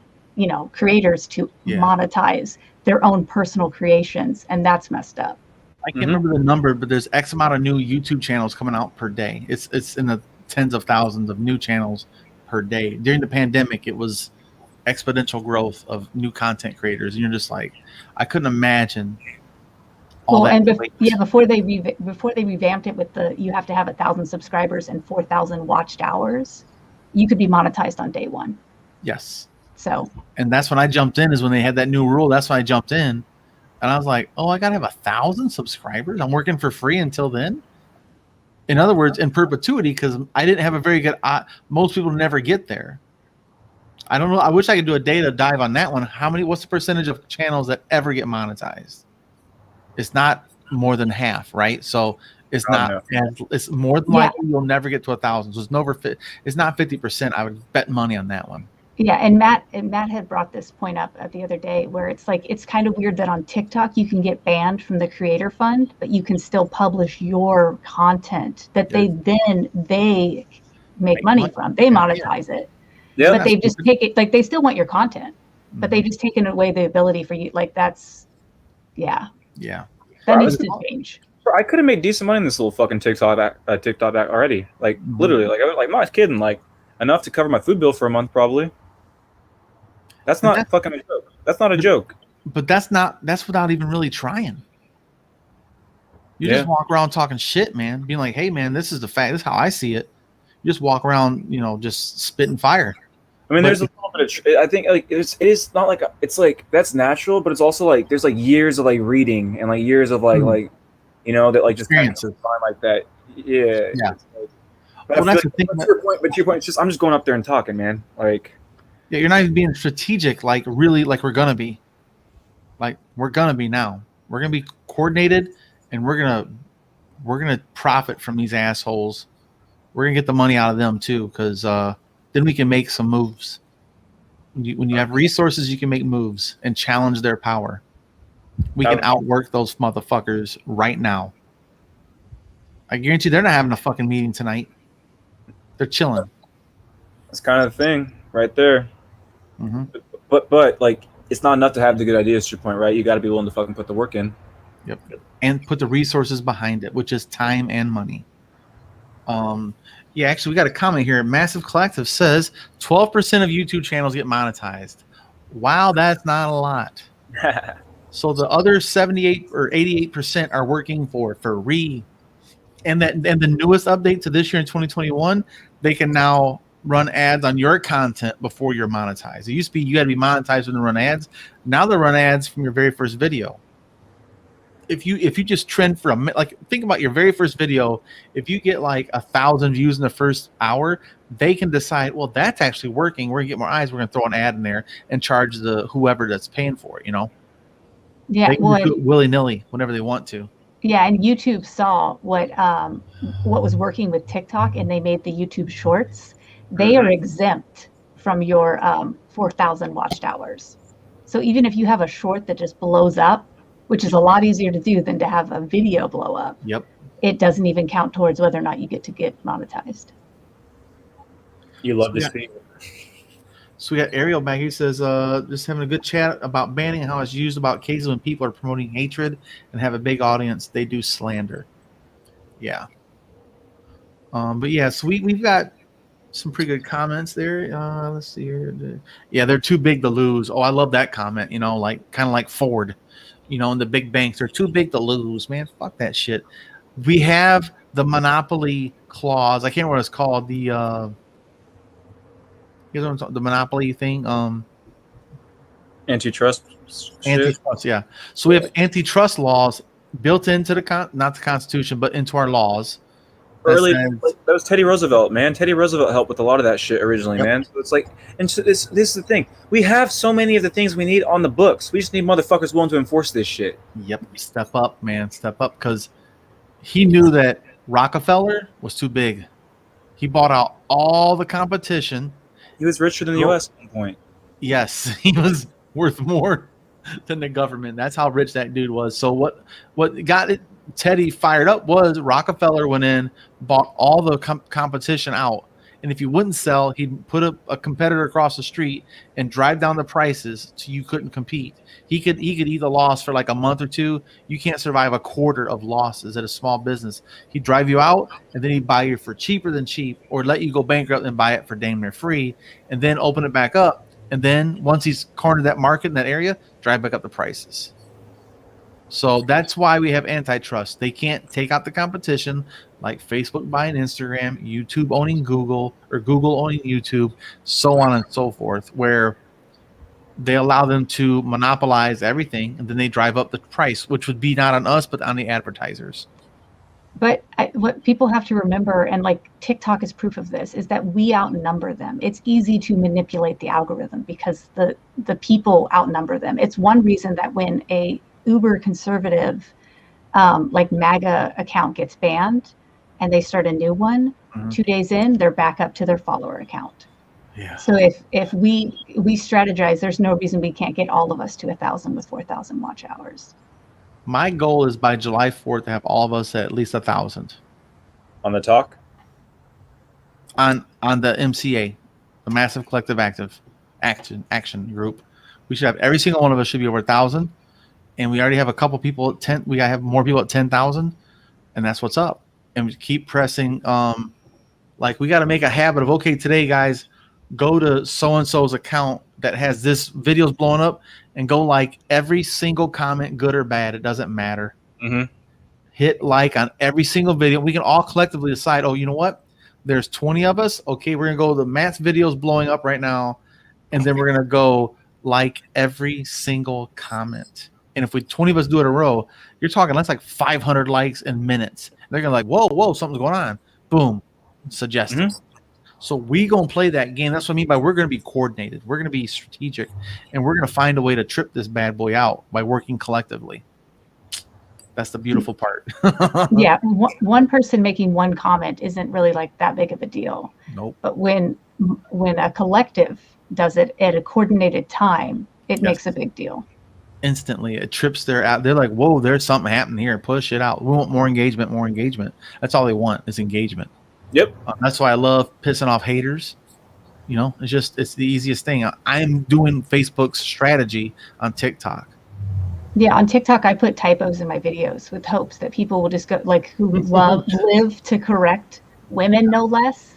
[SPEAKER 2] creators to monetize their own personal creations. And that's messed up.
[SPEAKER 1] I can't remember the number, but there's X amount of new YouTube channels coming out per day. It's in the tens of thousands of new channels per day. During the pandemic, it was exponential growth of new content creators. And you're just like, I couldn't imagine.
[SPEAKER 2] Well, and before they revamped it with you have to have 1,000 subscribers and 4,000 watched hours, you could be monetized on day one.
[SPEAKER 1] Yes.
[SPEAKER 2] So.
[SPEAKER 1] And that's when I jumped in, is when they had that new rule. That's when I jumped in, and I was like, oh, I gotta have 1,000 subscribers. I'm working for free until then. In other words, in perpetuity, because I didn't have a very good. Most people never get there. I don't know. I wish I could do a data dive on that one. What's the percentage of channels that ever get monetized? It's not more than half, right? So it's not. It's more than likely you'll never get to 1,000. So it's not 50%. I would bet money on that one.
[SPEAKER 2] Yeah, and Matt had brought this point up the other day, where it's like, it's kind of weird that on TikTok you can get banned from the creator fund, but you can still publish your content that they make money from. They monetize it. Yeah, but they've just taken, like, they still want your content, but they've just taken away the ability for you. Like, that's, yeah. That needs to change.
[SPEAKER 3] Bro, I could have made decent money in this little fucking TikTok act already. Like, literally, I'm not kidding. Like, enough to cover my food bill for a month, probably. That's not fucking a joke. That's not a joke.
[SPEAKER 1] But that's without even really trying. You just walk around talking shit, man. Being like, hey, man, this is the fact. This is how I see it. You just walk around, just spitting fire.
[SPEAKER 3] I mean, there's a little bit of. I think like it is not like it's like that's natural, but it's also like there's like years of like reading and like years of that like just kind of like that. Yeah.
[SPEAKER 1] Well, that's the thing.
[SPEAKER 3] But to your point, it's just I'm just going up there and talking, man. Like,
[SPEAKER 1] yeah, you're not even being strategic, like really, like we're gonna be. Like we're gonna be now. We're gonna be coordinated, and we're gonna profit from these assholes. We're gonna get the money out of them too, because then we can make some moves. When you have resources, you can make moves and challenge their power. We can outwork those motherfuckers right now. I guarantee they're not having a fucking meeting tonight. They're chilling.
[SPEAKER 3] That's kind of the thing right there.
[SPEAKER 1] Mm-hmm.
[SPEAKER 3] But like, it's not enough to have the good ideas, to your point, right? You got to be willing to fucking put the work in.
[SPEAKER 1] Yep. And put the resources behind it, which is time and money. Yeah, actually, we got a comment here. Massive Collective says 12% of YouTube channels get monetized. Wow, that's not a lot. So the other 78 or 88% are working for free. And the newest update to this year in 2021, they can now run ads on your content before you're monetized. It used to be you got to be monetized when they run ads. Now they run ads from your very first video. If you just trend for think about your very first video, if you get like 1,000 views in the first hour, they can decide, well, that's actually working. We're gonna get more eyes. We're gonna throw an ad in there and charge the whoever that's paying for it.
[SPEAKER 2] Yeah,
[SPEAKER 1] they can do it willy-nilly whenever they want to.
[SPEAKER 2] Yeah, and YouTube saw what was working with TikTok, and they made the YouTube Shorts. They are exempt from your 4,000 watched hours. So even if you have a short that just blows up, which is a lot easier to do than to have a video blow up.
[SPEAKER 1] Yep.
[SPEAKER 2] It doesn't even count towards whether or not you get monetized.
[SPEAKER 3] You love to see.
[SPEAKER 1] So we got Ariel back here. Says, just having a good chat about banning and how it's used about cases when people are promoting hatred and have a big audience. They do slander. Yeah. But yeah, so we've got some pretty good comments there. Let's see here. Yeah, they're too big to lose. Oh, I love that comment. Like kind of like Ford. And the big banks, they're too big to lose, man. Fuck that shit. We have the monopoly clause. I can't remember what it's called. The monopoly thing.
[SPEAKER 3] Antitrust.
[SPEAKER 1] Antitrust, yeah. So we have antitrust laws built into not the Constitution, but into our laws.
[SPEAKER 3] That was Teddy Roosevelt, man. Teddy Roosevelt helped with a lot of that shit originally, man. So it's like, and so this is the thing. We have so many of the things we need on the books. We just need motherfuckers willing to enforce this shit.
[SPEAKER 1] Yep, step up, man, step up, because he knew that Rockefeller was too big. He bought out all the competition.
[SPEAKER 3] He was richer than the U.S. at one point.
[SPEAKER 1] Yes, he was worth more than the government. That's how rich that dude was. So what got Teddy fired up was Rockefeller went in, bought all the competition out, and if you wouldn't sell, he'd put a competitor across the street and drive down the prices so you couldn't compete. He could eat the loss for like a month or two. You can't survive a quarter of losses at a small business. He'd drive you out, and then he'd buy you for cheaper than cheap, or let you go bankrupt and buy it for damn near free, and then open it back up. And then once he's cornered that market in that area, drive back up the prices. So that's why we have antitrust. They can't take out the competition like Facebook buying Instagram, YouTube owning Google, or Google owning YouTube, so on and so forth, where they allow them to monopolize everything, and then they drive up the price, which would be not on us, but on the advertisers.
[SPEAKER 2] But what people have to remember, and like TikTok is proof of this, is that we outnumber them. It's easy to manipulate the algorithm because the people outnumber them. It's one reason that when a uber conservative like MAGA account gets banned and they start a new one, 2 days in, they're back up to their follower account.
[SPEAKER 1] Yeah.
[SPEAKER 2] So if we strategize, there's no reason we can't get all of us to 1,000 with 4,000 watch hours.
[SPEAKER 1] My goal is by July 4th to have all of us at least 1,000
[SPEAKER 3] On the talk?
[SPEAKER 1] on the MCA, the Massive Collective Action Group. We should have every single one of us should be over 1,000, and we already have a couple people at 10. We gotta have more people at 10,000, and that's what's up. And we keep pressing. Like we got to make a habit of, okay, today, guys, go to so and so's account that has this video's blowing up, and go like every single comment, good or bad, it doesn't matter. Hit like on every single video. We can all collectively decide, oh, you know what? There's 20 of us. Okay, we're gonna go. The Matt's video's blowing up right now, and then we're gonna go like every single comment. And if we 20 of us do it in a row, you're talking that's like 500 likes in minutes. They're gonna like, whoa, something's going on. Boom, suggested. So we gonna play that game. That's what I mean by we're gonna be coordinated. We're gonna be strategic, and we're gonna find a way to trip this bad boy out by working collectively. That's the beautiful part.
[SPEAKER 2] Yeah, one person making one comment isn't really like that big of a deal.
[SPEAKER 1] Nope.
[SPEAKER 2] But when a collective does it at a coordinated time, it makes a big deal.
[SPEAKER 1] Instantly, it trips their out. They're like, whoa, there's something happening here. Push it out. We want more engagement, more engagement. That's all they want is engagement.
[SPEAKER 3] Yep.
[SPEAKER 1] That's why I love pissing off haters. You know, it's the easiest thing. I'm doing Facebook's strategy on TikTok.
[SPEAKER 2] Yeah, on TikTok, I put typos in my videos with hopes that people will just go like who live to correct women, no less.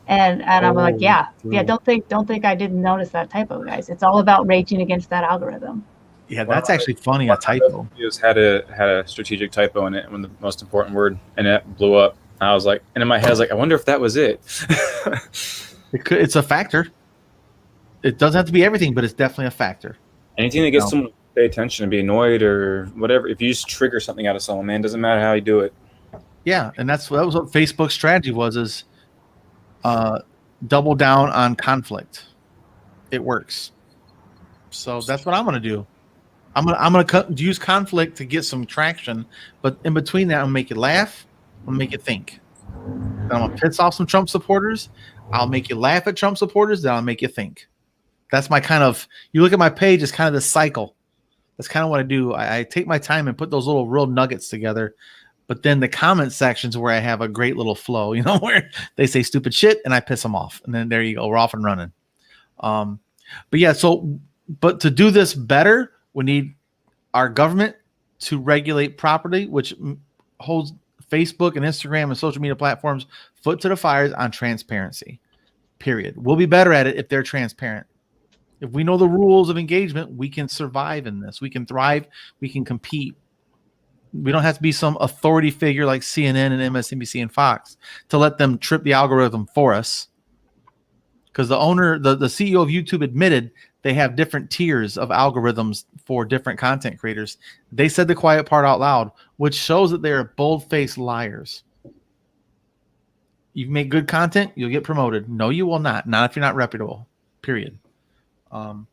[SPEAKER 2] And I'm like, yeah. Don't think I didn't notice that typo, guys. It's all about raging against that algorithm.
[SPEAKER 1] Yeah, that's actually funny. A typo.
[SPEAKER 3] Videos had a strategic typo in it, when the most important word, and it blew up. I was like, and in my head, I was like, I wonder if that was it.
[SPEAKER 1] It's a factor. It doesn't have to be everything, but it's definitely a factor.
[SPEAKER 3] Anything that gets someone to pay attention and be annoyed or whatever, if you just trigger something out of someone, man, doesn't matter how you do it.
[SPEAKER 1] Yeah, and that was what Facebook's strategy is double down on conflict. It works. So that's what I'm going to do. I'm gonna use conflict to get some traction, but in between that, I'm gonna make you laugh. I'm gonna make you think. Then I'm gonna piss off some Trump supporters. I'll make you laugh at Trump supporters. Then I'll make you think. That's my kind of. You look at my page. It's kind of this cycle. That's kind of what I do. I take my time and put those little real nuggets together. But then the comment sections where I have a great little flow. You know, where they say stupid shit and I piss them off, and then there you go. We're off and running. But yeah. But to do this better, we need our government to regulate properly, which holds Facebook and Instagram and social media platforms foot to the fires on transparency. Period. We'll be better at it if they're transparent. If we know the rules of engagement, we can survive in this. We can thrive. We can compete. We don't have to be some authority figure like CNN and MSNBC and Fox to let them trip the algorithm for us. Because the CEO of YouTube admitted they have different tiers of algorithms for different content creators. They said the quiet part out loud, which shows that they're bold-faced liars. You make good content, you'll get promoted. No, you will not. Not if you're not reputable. Period. But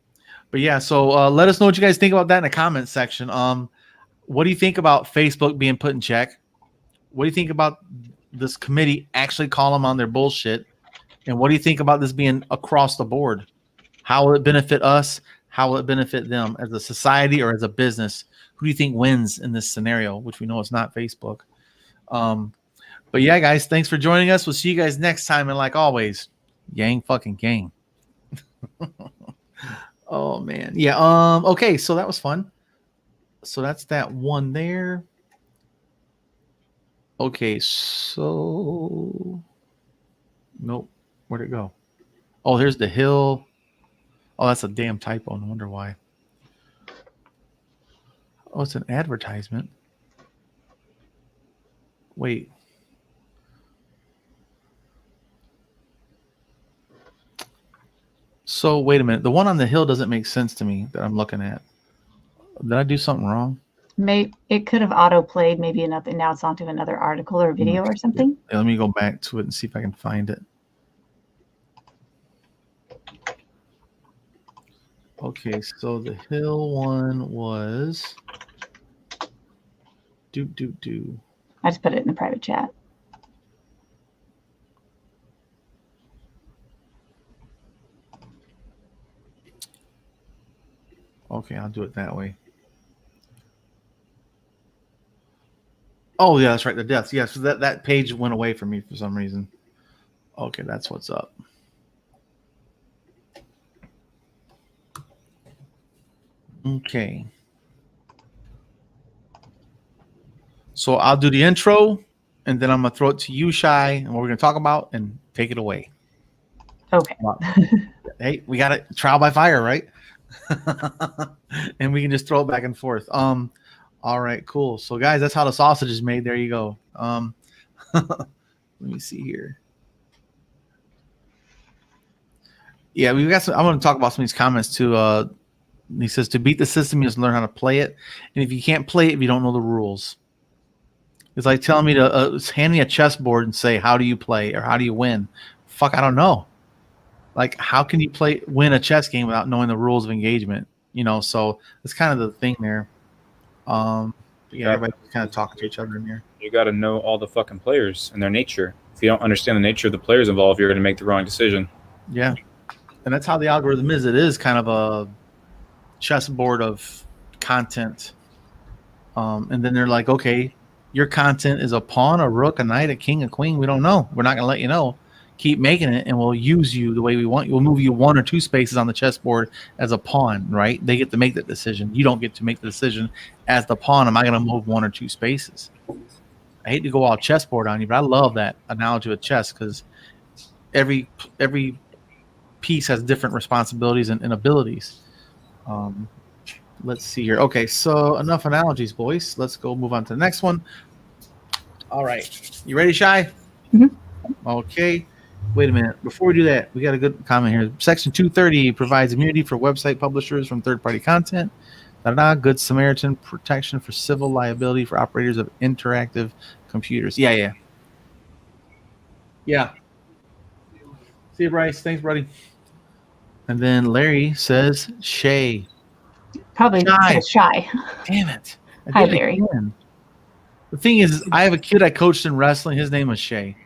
[SPEAKER 1] yeah, so let us know what you guys think about that in the comments section. What do you think about Facebook being put in check? What do you think about this committee actually calling them on their bullshit? And what do you think about this being across the board? How will it benefit us? How will it benefit them as a society or as a business? Who do you think wins in this scenario, which we know it's not Facebook? But yeah, guys, thanks for joining us. We'll see you guys next time. And like always, yang fucking gang. Oh, man. Yeah. Okay, so that was fun. So that's that one there. Okay, so... Nope. Where'd it go? Oh, here's the hill. Oh, that's a damn typo. No wonder why. Oh, it's an advertisement. Wait. So wait a minute. The one on the hill doesn't make sense to me that I'm looking at. Did I do something wrong?
[SPEAKER 2] It could have auto played maybe another. Now it's onto another article or video or something.
[SPEAKER 1] Yeah, let me go back to it and see if I can find it. Okay, so the hill one was do.
[SPEAKER 2] I just put it in the private chat.
[SPEAKER 1] Okay, I'll do it that way. Oh yeah, that's right. The deaths. Yeah, so that page went away from me for some reason. Okay, that's what's up. Okay. So I'll do the intro, and then I'm gonna throw it to you, Shy, and what we're gonna talk about, and take it away.
[SPEAKER 2] Okay.
[SPEAKER 1] Hey, we got it trial by fire, right? And we can just throw it back and forth. All right, cool. So guys, that's how the sausage is made. There you go. Let me see here. Yeah, we've got some. I want to talk about some of these comments too. He says to beat the system, you just learn how to play it, and if you can't play it, if you don't know the rules, it's like telling me to hand me a chessboard and say, "How do you play?" or "How do you win?" Fuck, I don't know. Like, how can you win a chess game without knowing the rules of engagement? You know, so it's kind of the thing there. Yeah, everybody's kind of talking to each other in here.
[SPEAKER 3] You got to know all the fucking players and their nature. If you don't understand the nature of the players involved, you're going to make the wrong decision.
[SPEAKER 1] Yeah, and that's how the algorithm is. It is kind of a chessboard of content. And then they're like, okay, your content is a pawn, a rook, a knight, a king, a queen. We don't know. We're not going to let you know. Keep making it, and we'll use you the way we want. We'll move you 1 or 2 spaces on the chessboard as a pawn, right? They get to make that decision. You don't get to make the decision as the pawn. Am I going to move 1 or 2 spaces? I hate to go all chessboard on you, but I love that analogy with chess because every piece has different responsibilities and abilities. Let's see here. Okay, so enough analogies, boys. Let's go move on to the next one. All right. You ready, Shy?
[SPEAKER 2] Mm-hmm.
[SPEAKER 1] Okay. Wait a minute. Before we do that, we got a good comment here. Section 230 provides immunity for website publishers from third-party content. Good Samaritan protection for civil liability for operators of interactive computers. Yeah. See you, Bryce. Thanks, buddy. And then Larry says Shay.
[SPEAKER 2] Probably Shy.
[SPEAKER 1] Damn it.
[SPEAKER 2] Hi, Larry.
[SPEAKER 1] The thing is, I have a kid I coached in wrestling. His name was Shay.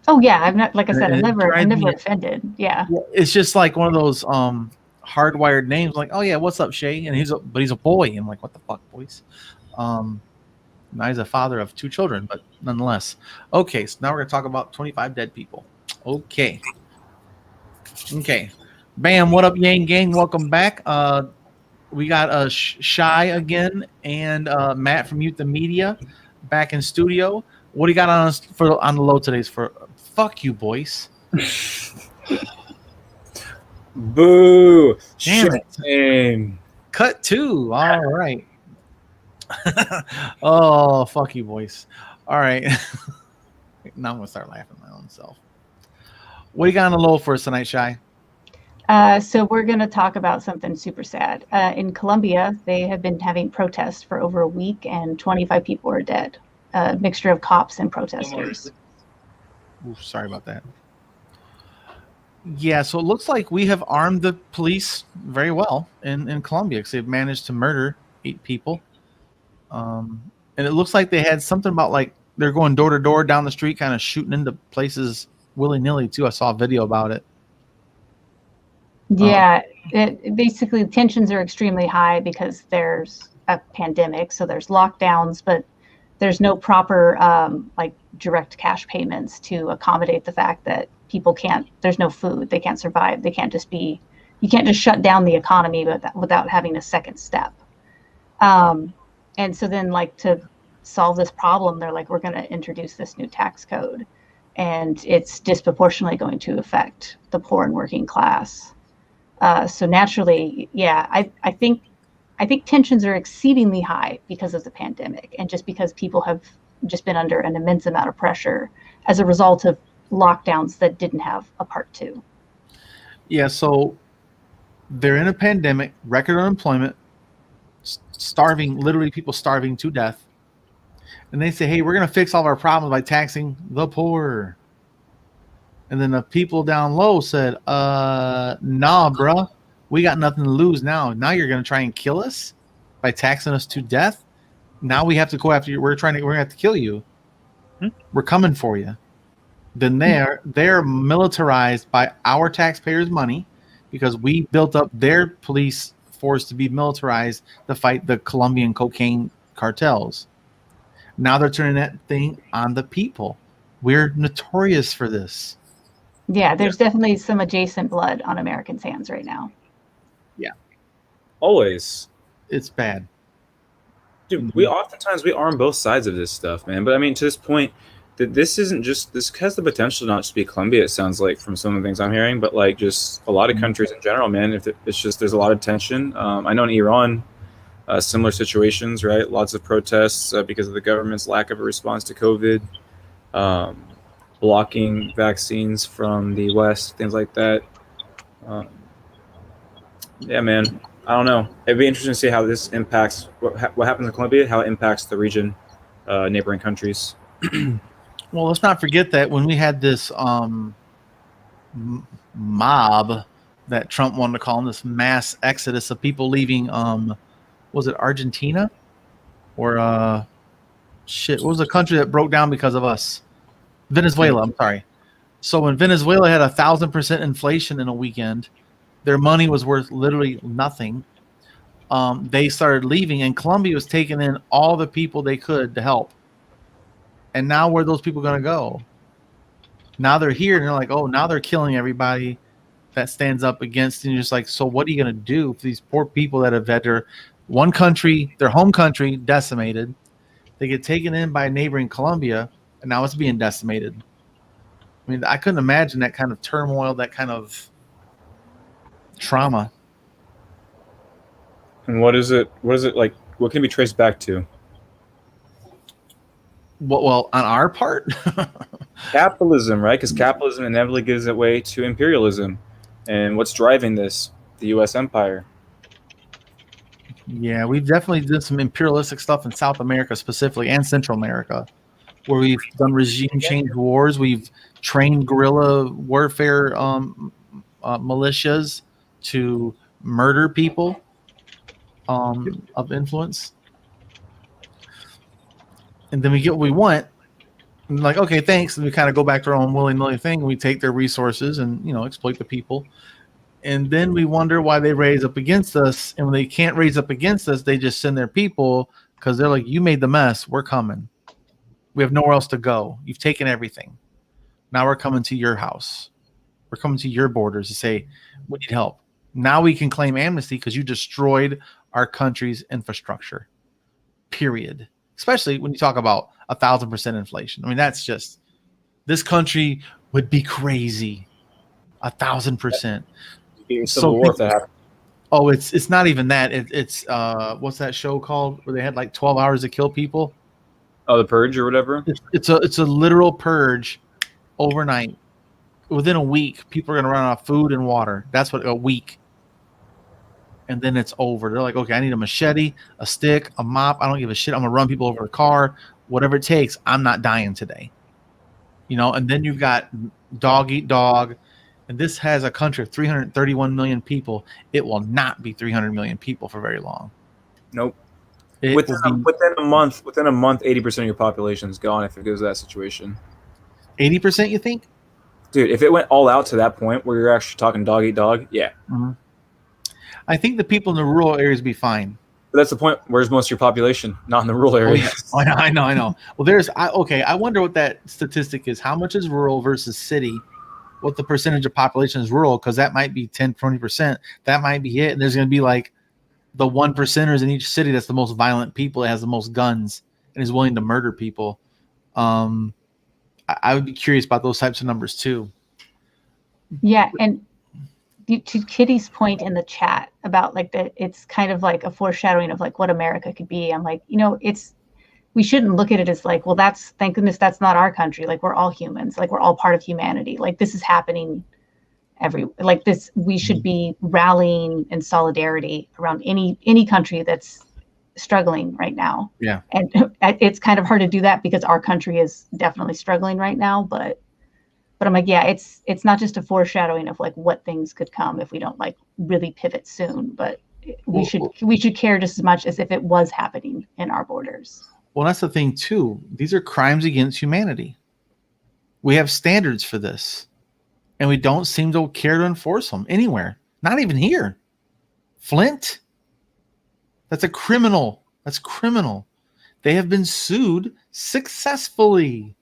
[SPEAKER 2] Oh yeah, I'm not, like I said, I'm never offended. Yeah.
[SPEAKER 1] It's just like one of those hardwired names, like, oh yeah, what's up, Shay? And he's a boy. I'm like, what the fuck, boys? Now he's a father of 2 children, but nonetheless. Okay, so now we're gonna talk about 25 dead people. Okay. Bam, what up, Yang Gang? Welcome back. We got Shy again and Matt from Youth the Media back in studio. What do you got on us on the low today? Fuck you, boys.
[SPEAKER 3] Boo.
[SPEAKER 1] Damn it. Cut 2. All right. Oh, fuck you, boys. All right. Now I'm going to start laughing at my own self. What do you got on the low for us tonight, Shy?
[SPEAKER 2] So we're going to talk about something super sad. In Colombia, they have been having protests for over a week, and 25 people are dead. A mixture of cops and protesters.
[SPEAKER 1] Ooh, sorry about that. Yeah, so it looks like we have armed the police very well in Colombia because they've managed to murder 8 people. And it looks like they had something about like they're going door to door down the street, kind of shooting into places willy-nilly too. I saw a video about it.
[SPEAKER 2] Yeah, basically tensions are extremely high because there's a pandemic, so there's lockdowns, but there's no proper like direct cash payments to accommodate the fact that people there's no food, they can't survive, you can't just shut down the economy without having a second step. And so then like to solve this problem, they're like, we're going to introduce this new tax code, and it's disproportionately going to affect the poor and working class. So naturally, yeah, I think tensions are exceedingly high because of the pandemic, and just because people have just been under an immense amount of pressure as a result of lockdowns that didn't have a part two.
[SPEAKER 1] Yeah, so they're in a pandemic, record unemployment, starving, literally people starving to death. And they say, hey, we're going to fix all of our problems by taxing the poor. And then the people down low said, nah, bruh, we got nothing to lose now. Now you're going to try and kill us by taxing us to death. Now we have to go after you. We're going to have to kill you. We're coming for you. Then they're militarized by our taxpayers' money because we built up their police force to be militarized to fight the Colombian cocaine cartels. Now they're turning that thing on the people. We're notorious for this.
[SPEAKER 2] Yeah, there's definitely some adjacent blood on Americans' hands right now.
[SPEAKER 3] Yeah. Always.
[SPEAKER 1] It's bad.
[SPEAKER 3] Dude, we arm both sides of this stuff, man. But I mean, to this point, this isn't just, this has the potential not to be Colombia, it sounds like, from some of the things I'm hearing, but like just a lot of countries in general, man. It's just, there's a lot of tension. I know in Iran, similar situations, right? Lots of protests because of the government's lack of a response to COVID, blocking vaccines from the West, things like that. Yeah, man. I don't know. It'd be interesting to see how this impacts what happens in Colombia, how it impacts the region, neighboring countries.
[SPEAKER 1] Well, let's not forget that when we had this mob that Trump wanted to call them, this mass exodus of people leaving, was it Argentina? Or, what was the country that broke down because of us? Venezuela, I'm sorry. So when Venezuela had 1,000% inflation in a weekend, their money was worth literally nothing. They started leaving, and Colombia was taking in all the people they could to help. And now where are those people going to go? Now they're here, and they're like, oh, now they're killing everybody that stands up against. And you're just like, so what are you going to do for these poor people that have had their one country, their home country, decimated? They get taken in by neighboring Colombia, and now it's being decimated. I mean, I couldn't imagine that kind of turmoil, that kind of trauma.
[SPEAKER 3] And what is it like? What can it be traced back to?
[SPEAKER 1] Well, on our part,
[SPEAKER 3] capitalism, right? Because capitalism inevitably gives it way to imperialism, and what's driving this? The U.S. empire.
[SPEAKER 1] Yeah, we've definitely done some imperialistic stuff in South America specifically, and Central America, where we've done regime change wars. We've trained guerrilla warfare militias to murder people of influence. And then we get what we want. And like, okay, thanks. And we kind of go back to our own willy-nilly thing. And we take their resources and, exploit the people. And then we wonder why they raise up against us. And when they can't raise up against us, they just send their people because they're like, you made the mess. We're coming. We have nowhere else to go. You've taken everything. Now we're coming to your house. We're coming to your borders to say, we need help. Now we can claim amnesty because you destroyed our country's infrastructure. Period. Especially when you talk about 1,000% inflation. I mean, that's just, this country would be crazy. 1,000%.
[SPEAKER 3] Civil War that happened.
[SPEAKER 1] Oh, it's not even that. It's what's that show called where they had like 12 hours to kill people?
[SPEAKER 3] Oh, the Purge or whatever.
[SPEAKER 1] It's a literal purge overnight. Within a week, people are gonna run out of food and water. That's what, a week. And then it's over. They're like, okay, I need a machete, a stick, a mop. I don't give a shit. I'm gonna run people over the car, whatever it takes. I'm not dying today. And then you've got dog eat dog. And this has a country of 331 million people. It will not be 300 million people for very long.
[SPEAKER 3] Nope. Within a month, 80% of your population is gone if it goes to that situation.
[SPEAKER 1] 80%, you think?
[SPEAKER 3] Dude, if it went all out to that point where you're actually talking dog eat dog, yeah.
[SPEAKER 1] Mm-hmm. I think the people in the rural areas be fine.
[SPEAKER 3] But that's the point. Where's most of your population? Not in the rural areas.
[SPEAKER 1] Oh, yes. I know. Well, I wonder what that statistic is. How much is rural versus city? What the percentage of population is rural? Because that might be 10, 20%. That might be it. And there's going to be like the 1%ers in each city that's the most violent people, that has the most guns and is willing to murder people. I would be curious about those types of numbers too.
[SPEAKER 2] Yeah, and to Kitty's point in the chat about like that, it's kind of like a foreshadowing of like what America could be. I'm like, we shouldn't look at it as like, well, thank goodness that's not our country. Like we're all humans, like we're all part of humanity. Like this is happening we should be rallying in solidarity around any country that's struggling right now.
[SPEAKER 1] Yeah.
[SPEAKER 2] And it's kind of hard to do that because our country is definitely struggling right now, but I'm like, yeah, it's not just a foreshadowing of like what things could come if we don't like really pivot soon, but we should care just as much as if it was happening in our borders.
[SPEAKER 1] Well, that's the thing too. These are crimes against humanity. We have standards for this, and we don't seem to care to enforce them anywhere. Not even here. Flint. That's a criminal. That's criminal. They have been sued successfully,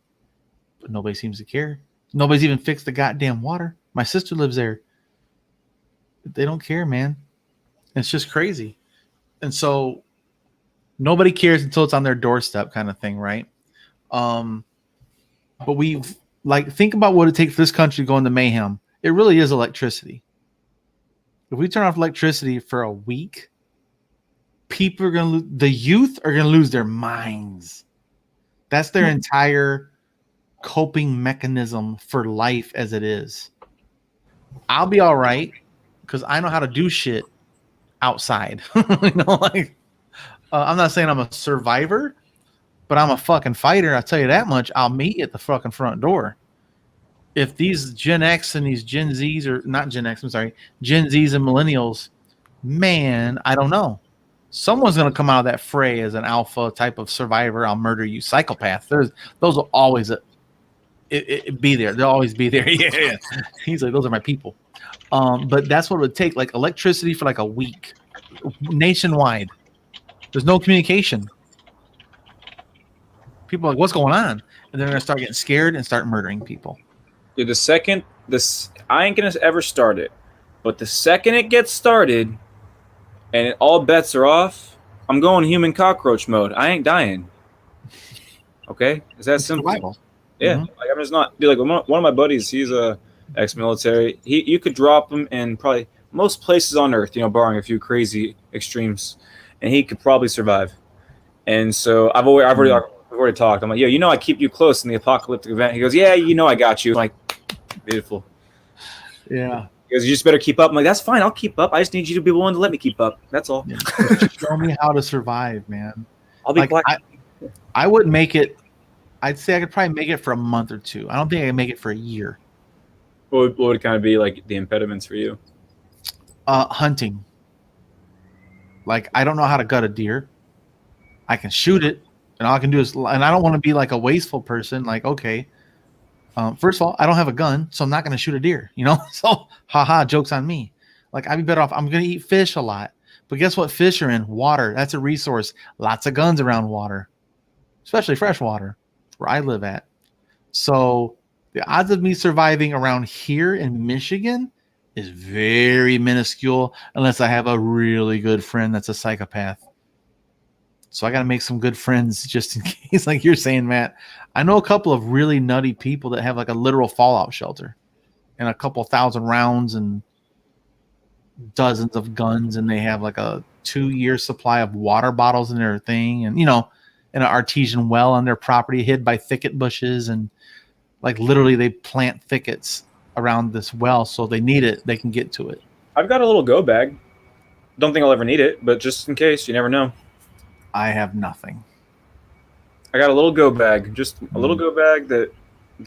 [SPEAKER 1] but nobody seems to care. Nobody's even fixed the goddamn water. My sister lives there. They don't care, man. It's just crazy. And so nobody cares until it's on their doorstep kind of thing, right? But we've think about what it takes for this country to go into mayhem. It really is electricity. If we turn off electricity for a week, people are going to the youth are going to lose their minds. That's their entire coping mechanism for life as it is. I'll be all right because I know how to do shit outside. I'm not saying I'm a survivor, but I'm a fucking fighter. I'll tell you that much. I'll meet you at the fucking front door. If these Gen X and these Gen Zs or not Gen X, I'm sorry, Gen Zs and millennials, man, I don't know. Someone's going to come out of that fray as an alpha type of survivor. I'll murder you, psychopath. Those will always be there. They'll always be there. Yeah. He's like, those are my people. But that's what it would take, like electricity for like a week, nationwide. There's no communication. People are like, what's going on? And they're going to start getting scared and start murdering people.
[SPEAKER 3] Dude, I ain't going to ever start it. But the second it gets started and all bets are off, I'm going human cockroach mode. I ain't dying. Okay? Is that simple?
[SPEAKER 1] Survival.
[SPEAKER 3] Yeah.
[SPEAKER 1] Mm-hmm.
[SPEAKER 3] Like I'm just not. Dude, like one of my buddies, he's a ex-military. You could drop him in probably most places on Earth, barring a few crazy extremes, and he could probably survive. And so I've already talked. I'm like, yo, I keep you close in the apocalyptic event. He goes, yeah, I got you. I'm like, beautiful.
[SPEAKER 1] Yeah.
[SPEAKER 3] He goes, you just better keep up. I'm like, that's fine. I'll keep up. I just need you to be willing to let me keep up. That's all.
[SPEAKER 1] Yeah. Show me how to survive, man.
[SPEAKER 3] I'll be quiet.
[SPEAKER 1] I wouldn't make it. I'd say I could probably make it for a month or two. I don't think I can make it for a year.
[SPEAKER 3] What would kind of be like the impediments for you?
[SPEAKER 1] Hunting. Like, I don't know how to gut a deer. I can shoot it, and all I can do is, and I don't want to be like a wasteful person. Like, okay, first of all, I don't have a gun, so I'm not going to shoot a deer, So, haha, joke's on me. Like, I'd be better off. I'm going to eat fish a lot. But guess what? Fish are in water. That's a resource. Lots of guns around water, especially fresh water, where I live at. So the odds of me surviving around here in Michigan is very minuscule unless I have a really good friend that's a psychopath. So I got to make some good friends just in case, like you're saying, Matt. I know a couple of really nutty people that have like a literal fallout shelter and a couple 1,000 rounds and dozens of guns, and they have like a 2-year supply of water bottles in their thing, and in an artesian well on their property hid by thicket bushes, and like literally they plant thickets around this well, so they need it, they can get to it.
[SPEAKER 3] I've got a little go bag. Don't think I'll ever need it, but just in case, you never know.
[SPEAKER 1] I have nothing.
[SPEAKER 3] I got a little go bag, just a little go bag that,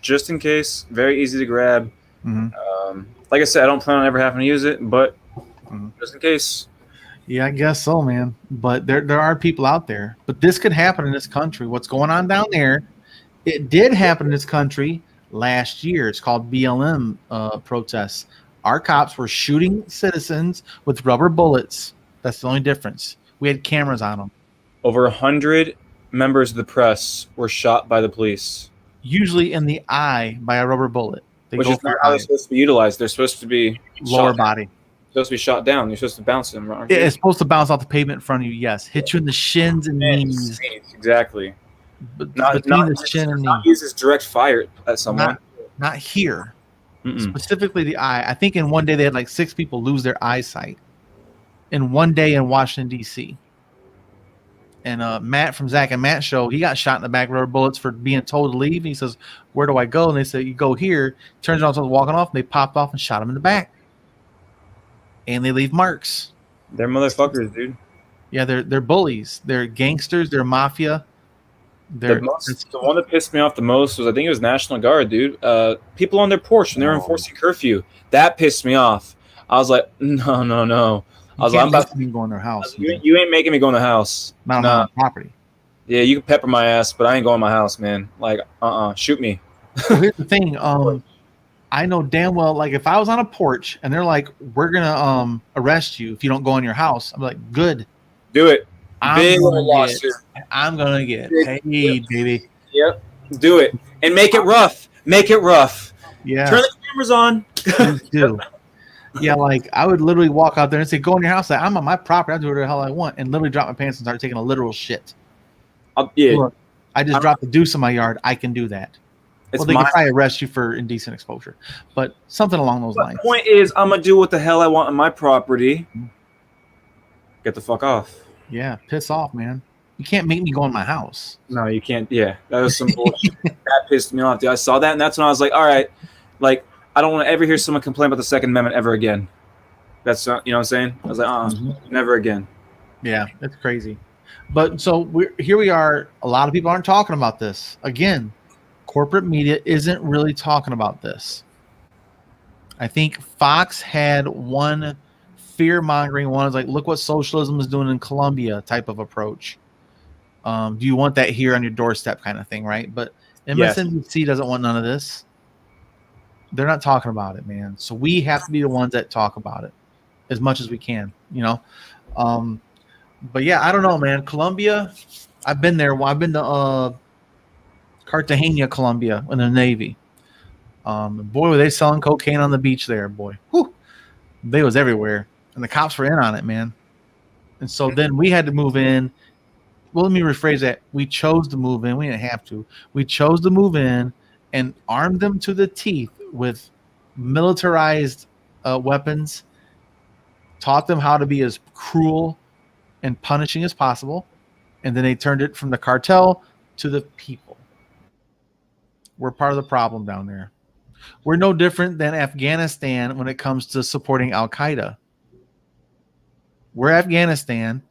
[SPEAKER 3] just in case, very easy to grab.
[SPEAKER 1] Mm-hmm.
[SPEAKER 3] Like I said, I don't plan on ever having to use it, but just in case.
[SPEAKER 1] Yeah, I guess so, man. But there are people out there. But this could happen in this country. What's going on down there? It did happen in this country last year. It's called BLM protests. Our cops were shooting citizens with rubber bullets. That's the only difference. We had cameras on them.
[SPEAKER 3] Over 100 members of the press were shot by the police.
[SPEAKER 1] Usually in the eye by a rubber bullet.
[SPEAKER 3] Which is not how they're supposed to be utilized. They're supposed to be
[SPEAKER 1] lower body.
[SPEAKER 3] Supposed to be shot down. You're supposed to bounce them.
[SPEAKER 1] Yeah, it's supposed to bounce off the pavement in front of you. Yes, hit you in the shins and knees.
[SPEAKER 3] Exactly.
[SPEAKER 1] Between the shin and knee.
[SPEAKER 3] Not use as direct fire at someone.
[SPEAKER 1] Not here. specifically the eye. I think in one day they had like 6 people lose their eyesight in one day in Washington, D.C. And Matt from Zach and Matt show, he got shot in the back, rubber bullets for being told to leave. And he says, "Where do I go?" And they say, "You go here." Turns out, someone's walking off. And they popped off and shot him in the back. And they leave marks.
[SPEAKER 3] They're motherfuckers, dude.
[SPEAKER 1] Yeah, they're bullies. They're gangsters. They're mafia.
[SPEAKER 3] The one that pissed me off the most was, I think it was National Guard, dude. People on their porch when they were enforcing curfew. That pissed me off. I was like, no. I was like, I'm about to
[SPEAKER 1] go in their house.
[SPEAKER 3] You ain't making me go in the house.
[SPEAKER 1] Not on my property.
[SPEAKER 3] Yeah, you can pepper my ass, but I ain't going in my house, man. Like, shoot me.
[SPEAKER 1] Well, here's the thing. I know damn well, like, if I was on a porch and they're like, "We're gonna arrest you if you don't go in your house," I'm like, "Good,
[SPEAKER 3] do it."
[SPEAKER 1] I'm gonna get paid, baby.
[SPEAKER 3] Yep, do it and make it rough. Make it rough.
[SPEAKER 1] Yeah,
[SPEAKER 3] turn the cameras on.
[SPEAKER 1] Please do. Yeah, like I would literally walk out there and say, "Go in your house." Like, I'm on my property. I do whatever the hell I want, and literally drop my pants and start taking a literal shit. Look, I just dropped the deuce in my yard. I can do that. Well, they can probably arrest you for indecent exposure, but something along those lines.
[SPEAKER 3] The point is, I'm gonna do what the hell I want on my property. Get the fuck off.
[SPEAKER 1] Yeah, piss off, man. You can't make me go in my house.
[SPEAKER 3] No, you can't. Yeah, that was some bullshit. That pissed me off, dude. I saw that, and that's when I was like, all right, like, I don't want to ever hear someone complain about the Second Amendment ever again. That's, you know what I'm saying? I was like, never again.
[SPEAKER 1] Yeah, that's crazy. But so here we are. A lot of people aren't talking about this. Again, corporate media isn't really talking about this. I think Fox had one fear-mongering one. Is like, look what socialism is doing in Colombia type of approach. Do you want that here on your doorstep kind of thing, right? But MSNBC doesn't want none of this. They're not talking about it, man. So we have to be the ones that talk about it as much as we can, you know? But yeah, I don't know, man. Colombia, I've been there. I've been to Cartagena, Colombia, in the Navy. Boy, were they selling cocaine on the beach there, boy. Whew. They was everywhere. And the cops were in on it, man. And so then we had to move in. Well, let me rephrase that. We chose to move in. We didn't have to. We chose to move in and armed them to the teeth with militarized weapons, taught them how to be as cruel and punishing as possible, and then they turned it from the cartel to the people. We're part of the problem down there. We're no different than Afghanistan when it comes to supporting Al-Qaeda. We're Afghanistan.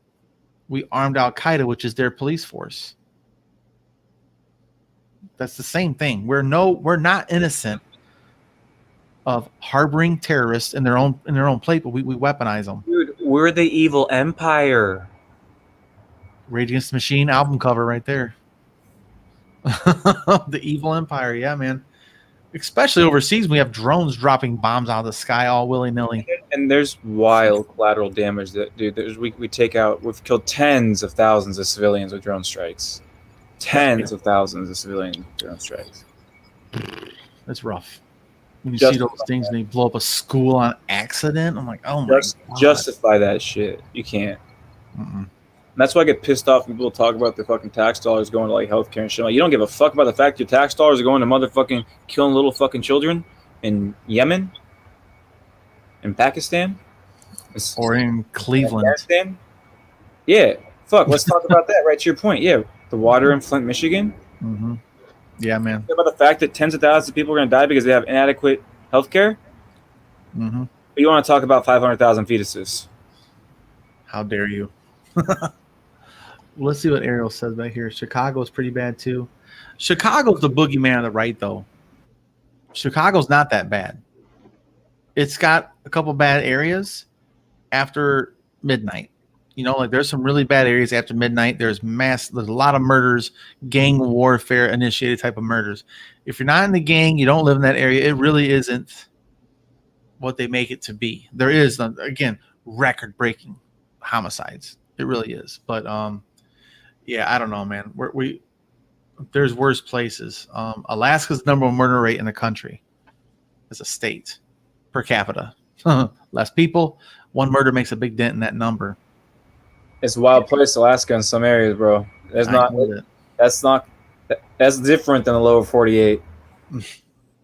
[SPEAKER 1] We armed Al-Qaeda, which is their police force. That's the same thing. We're not innocent of harboring terrorists in their own plate, but we weaponize them.
[SPEAKER 3] Dude, we're the evil empire.
[SPEAKER 1] Rage Against the Machine album cover right there. The evil empire, yeah, man. Especially overseas, we have drones dropping bombs out of the sky all willy-nilly.
[SPEAKER 3] And there's wild collateral damage that, dude. We take out. We've killed tens of thousands of civilians with drone strikes. Tens of thousands of civilian drone strikes.
[SPEAKER 1] That's rough. When you see those things and they blow up a school on accident, I'm like, oh my God.
[SPEAKER 3] Justify that shit. You can't. And that's why I get pissed off when people talk about the fucking tax dollars going to like healthcare and shit. Like, you don't give a fuck about the fact your tax dollars are going to motherfucking killing little fucking children in Yemen, in Pakistan,
[SPEAKER 1] or in Cleveland.
[SPEAKER 3] Afghanistan. Yeah, fuck. Let's talk about that. Right to your point. Yeah, the water in Flint, Michigan.
[SPEAKER 1] Yeah, man.
[SPEAKER 3] About the fact that tens of thousands of people are going to die because they have inadequate health care. But you want to talk about 500,000 fetuses?
[SPEAKER 1] How dare you? Let's see what Ariel says back here. Chicago's pretty bad too. Chicago's the boogeyman of the right, though. Chicago's not that bad. It's got a couple bad areas after midnight. You know, like there's some really bad areas after midnight. There's a lot of murders, gang warfare initiated type of murders. If you're not in the gang, you don't live in that area, it really isn't what they make it to be. There is, again, record-breaking homicides. It really is. But yeah, I don't know, man. There's worse places. Alaska's the number one murder rate in the country as a state per capita. Less people, one murder makes a big dent in that number.
[SPEAKER 3] It's a wild place, Alaska, in some areas, bro. That's different than the lower 48.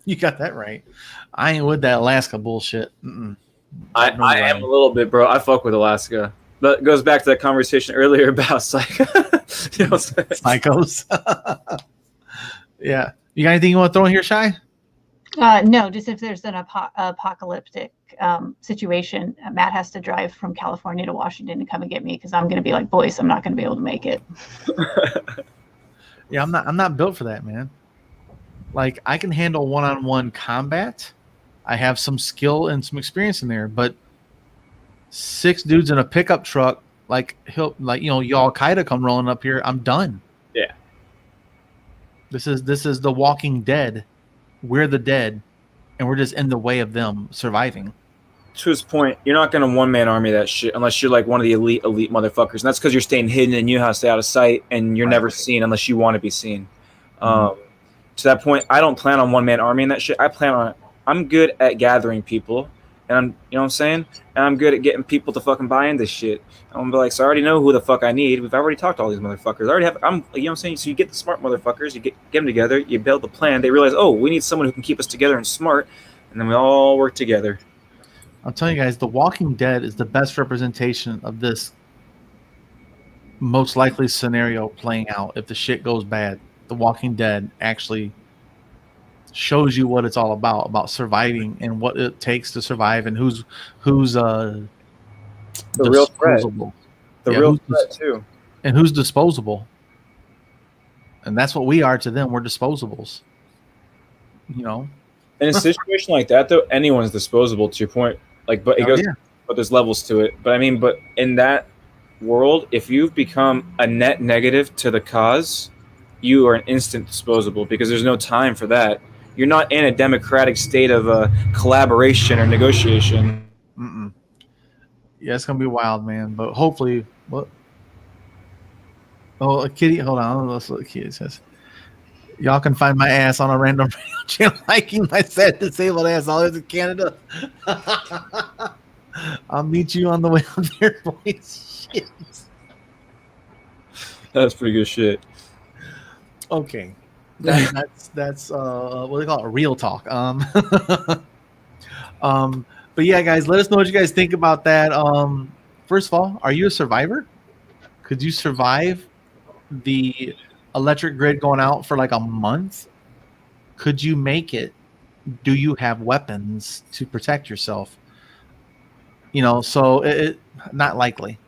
[SPEAKER 1] You You got that right. I ain't with that Alaska bullshit.
[SPEAKER 3] I am a little bit, bro. I fuck with Alaska. But it goes back to that conversation earlier about
[SPEAKER 1] psychos. Yeah. You got anything you want to throw in here, Shy?
[SPEAKER 2] No, just if there's an apocalyptic situation, Matt has to drive from California to Washington to come and get me because I'm going to be like, boys, I'm not going to be able to make it.
[SPEAKER 1] Yeah, I'm not built for that, man. Like, I can handle one-on-one combat. I have some skill and some experience in there, but 6 dudes in a pickup truck, y'all Al-Qaeda come rolling up here, I'm done.
[SPEAKER 3] Yeah.
[SPEAKER 1] This is the Walking Dead. We're the dead, and we're just in the way of them surviving.
[SPEAKER 3] To his point, you're not going to one-man army that shit unless you're like one of the elite motherfuckers. And that's because you're staying hidden and you have to stay out of sight and you're never seen unless you want to be seen. To that point, I don't plan on one-man army and that shit. I'm good at gathering people, and you know what I'm saying? And I'm good at getting people to fucking buy into shit. I'm gonna be like, so I already know who the fuck I need. We've already talked to all these motherfuckers. You know what I'm saying? So you get the smart motherfuckers, you get them together, you build the plan. They realize, oh, we need someone who can keep us together and smart, and then we all work together.
[SPEAKER 1] I'm telling you guys, The Walking Dead is the best representation of this most likely scenario playing out. If the shit goes bad, The Walking Dead actually shows you what it's all about surviving and what it takes to survive, and who's
[SPEAKER 3] the real threat. The real threat too,
[SPEAKER 1] and who's disposable. And that's what we are to them. We're disposables. You know.
[SPEAKER 3] In a situation like that, though, anyone's disposable. To your point, but there's levels to it. But in that world, if you've become a net negative to the cause, you are an instant disposable because there's no time for that. You're not in a democratic state of collaboration or negotiation.
[SPEAKER 1] Yeah, it's gonna be wild, man. But hopefully, what? Oh, a kitty. Hold on. Let's look. Kitty says, "Y'all can find my ass on a random radio channel hiking my sad disabled ass all over Canada." I'll meet you on the way up there, boys. Shit.
[SPEAKER 3] That's pretty good shit.
[SPEAKER 1] Okay. That's what do they call it? Real talk. But yeah, guys, let us know what you guys think about that. First of all, are you a survivor? Could you survive the electric grid going out for like a month? Could you make it? Do you have weapons to protect yourself? So it not likely.